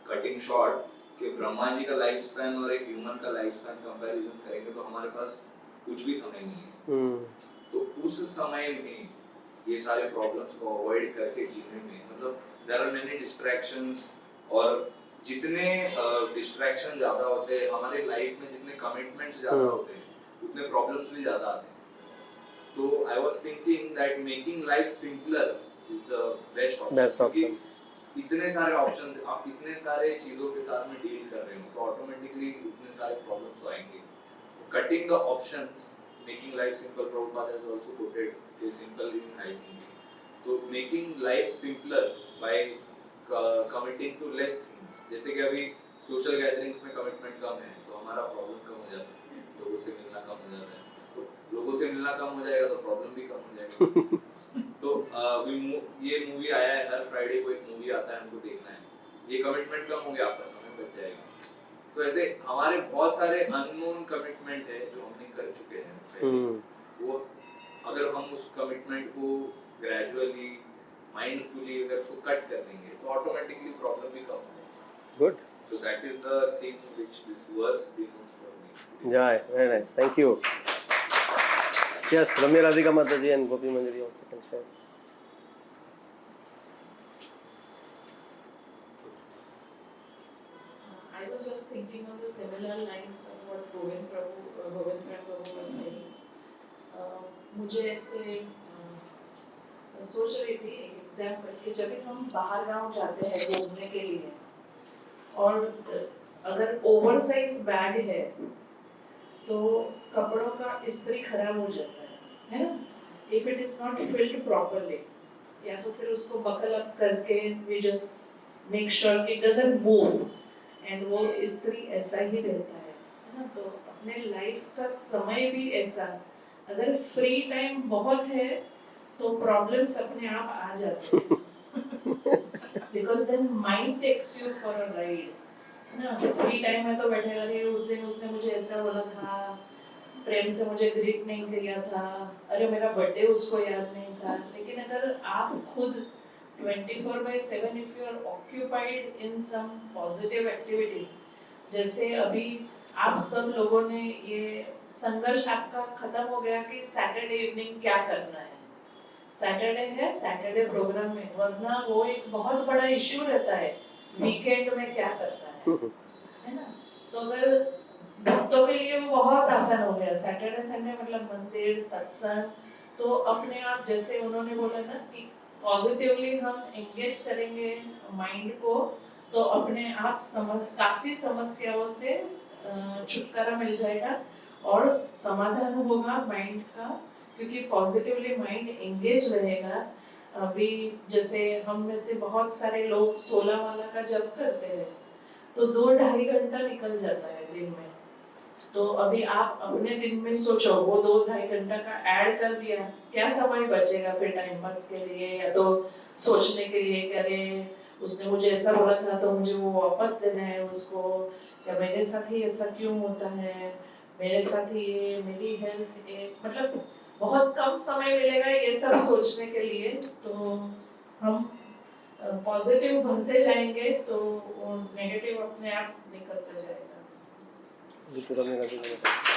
कटिंग शॉर्ट कि ब्रह्मा जी का लाइफ स्पैन और एक ह्यूमन का लाइफ स्पैन कंपैरिजन करेंगे तो हमारे पास कुछ भी समय नहीं है. तो उस समय में ये सारे प्रॉब्लम्स को अवॉइड करके जीने में मतलब देयर आर मेनी डिस्ट्रैक्शंस, और जितने डिस्ट्रैक्शन ज्यादा होते हैं हमारे लाइफ में, जितने कमिटमेंट्स ज्यादा होते हैं, उतने प्रॉब्लम्स भी ज्यादा आते हैं. तो I was thinking that making life simpler is the best option. इतने सारे ऑप्शंस, आप इतने सारे चीजों के साथ में डील कर रहे हो तो ऑटोमेटिकली इतने सारे प्रॉब्लम्स आएंगे. Cutting the options, making life simple. Prabhupada has also quoted कि सिंपल इन हाई थिंकिंग. तो making life simpler by committing to less things. जैसे कि अभी सोशल गैदरिंग्स में कमिटमेंट कम है तो हमारा प्रॉब्लम कम हो जाता है, लोगों से मिलना कम हो जाता है. तो लोगों से मिलना कम हो जाएगा तो प्रॉब्लम भी कम हो जाएगा. तो ये मूवी आया है, हर फ्राइडे को एक मूवी आता है, हमको देखना है. ये कमिटमेंट कम हो गया, आपका समय बच जाएगा. तो ऐसे हमारे बहुत सारे अननोन कमिटमेंट है जो हमने कर चुके हैं. वो अगर हम उस कमिटमेंट को ग्रेजुअली माइंडफुली अगर उसको कट कर देंगे तो ऑटोमेटिकली प्रॉब्लम भी कम हो जाएगी. Good. So that is the thing which this verse denotes for me. Yeah, very nice. Thank you. Yes, Ramya Radhika Mataji and Gopi Manjari also can share. I was just thinking on the similar lines of what Govind Prabhu was saying. मुझे ऐसे सोच रही थी एक example कि जब भी हम बाहर गांव जाते हैं घूमने के लिए और अगर ओवरसाइज बैग है तो कपड़ों का इस्त्री खराब हो जाता है ना. If it is not filled properly, या तो फिर उसको बकल अप करके वी जस्ट मेक श्योर कि इट डजंट मूव एंड वो इस्त्री ऐसा ही रहता है ना. तो अपने लाइफ का समय भी ऐसा, अगर फ्री टाइम बहुत है तो प्रॉब्लम्स अपने आप आ जाते हैं because then mind takes you for a ride ना. फ्री टाइम में तो बैठेगा, अरे उस दिन उसने मुझे ऐसा बोला था, प्रेम से मुझे ग्रीट नहीं किया था, अरे मेरा बर्थडे उसको याद नहीं था. लेकिन अगर आप खुद 24/7 if you are occupied in some positive activity, जैसे अभी आप सब लोगों ने ये संघर्ष आपका खत्म हो गया कि सैटरडे इवनिंग क्या करना है. सैटरडे है, सैटरडे प्रोग्राम में, वरना वो एक बहुत बड़ा इश्यू रहता है वीकेंड में क्या करता है ना. तो अगर भक्तों के लिए वो बहुत आसान हो गया, सैटरडे संडे मतलब मंदिर सत्संग. तो अपने आप जैसे उन्होंने बोला ना कि पॉजिटिवली हम एंगेज करेंगे माइंड को तो अपने आप काफी समस्याओं से छुटकारा मिल जाएगा और समाधान होगा माइंड का, क्योंकि पॉजिटिवली माइंड एंगेज रहेगा. अभी जैसे हम में से बहुत सारे लोग 16 माला का जप करते हैं तो 2-2.5 घंटा निकल जाता है दिन में. तो अभी आप अपने दिन में सोचो वो 2-2.5 घंटा का ऐड कर दिया, क्या समय बचेगा फिर टाइम पास के लिए या तो सोचने के लिए कि अरे उसने मुझे ऐसा बोला था तो मुझे वो वापस देना है उसको, या मेरे साथ ही ऐसा क्यों होता है, मेरे साथ ही ये मेरी हेल्थ मतलब बहुत कम समय मिलेगा ये सब सोचने के लिए। तो हम पॉजिटिव बनते जाएंगे तो वो नेगेटिव अपने आप निकलता जाएगा। जी, पूरा मेरा भी नहीं।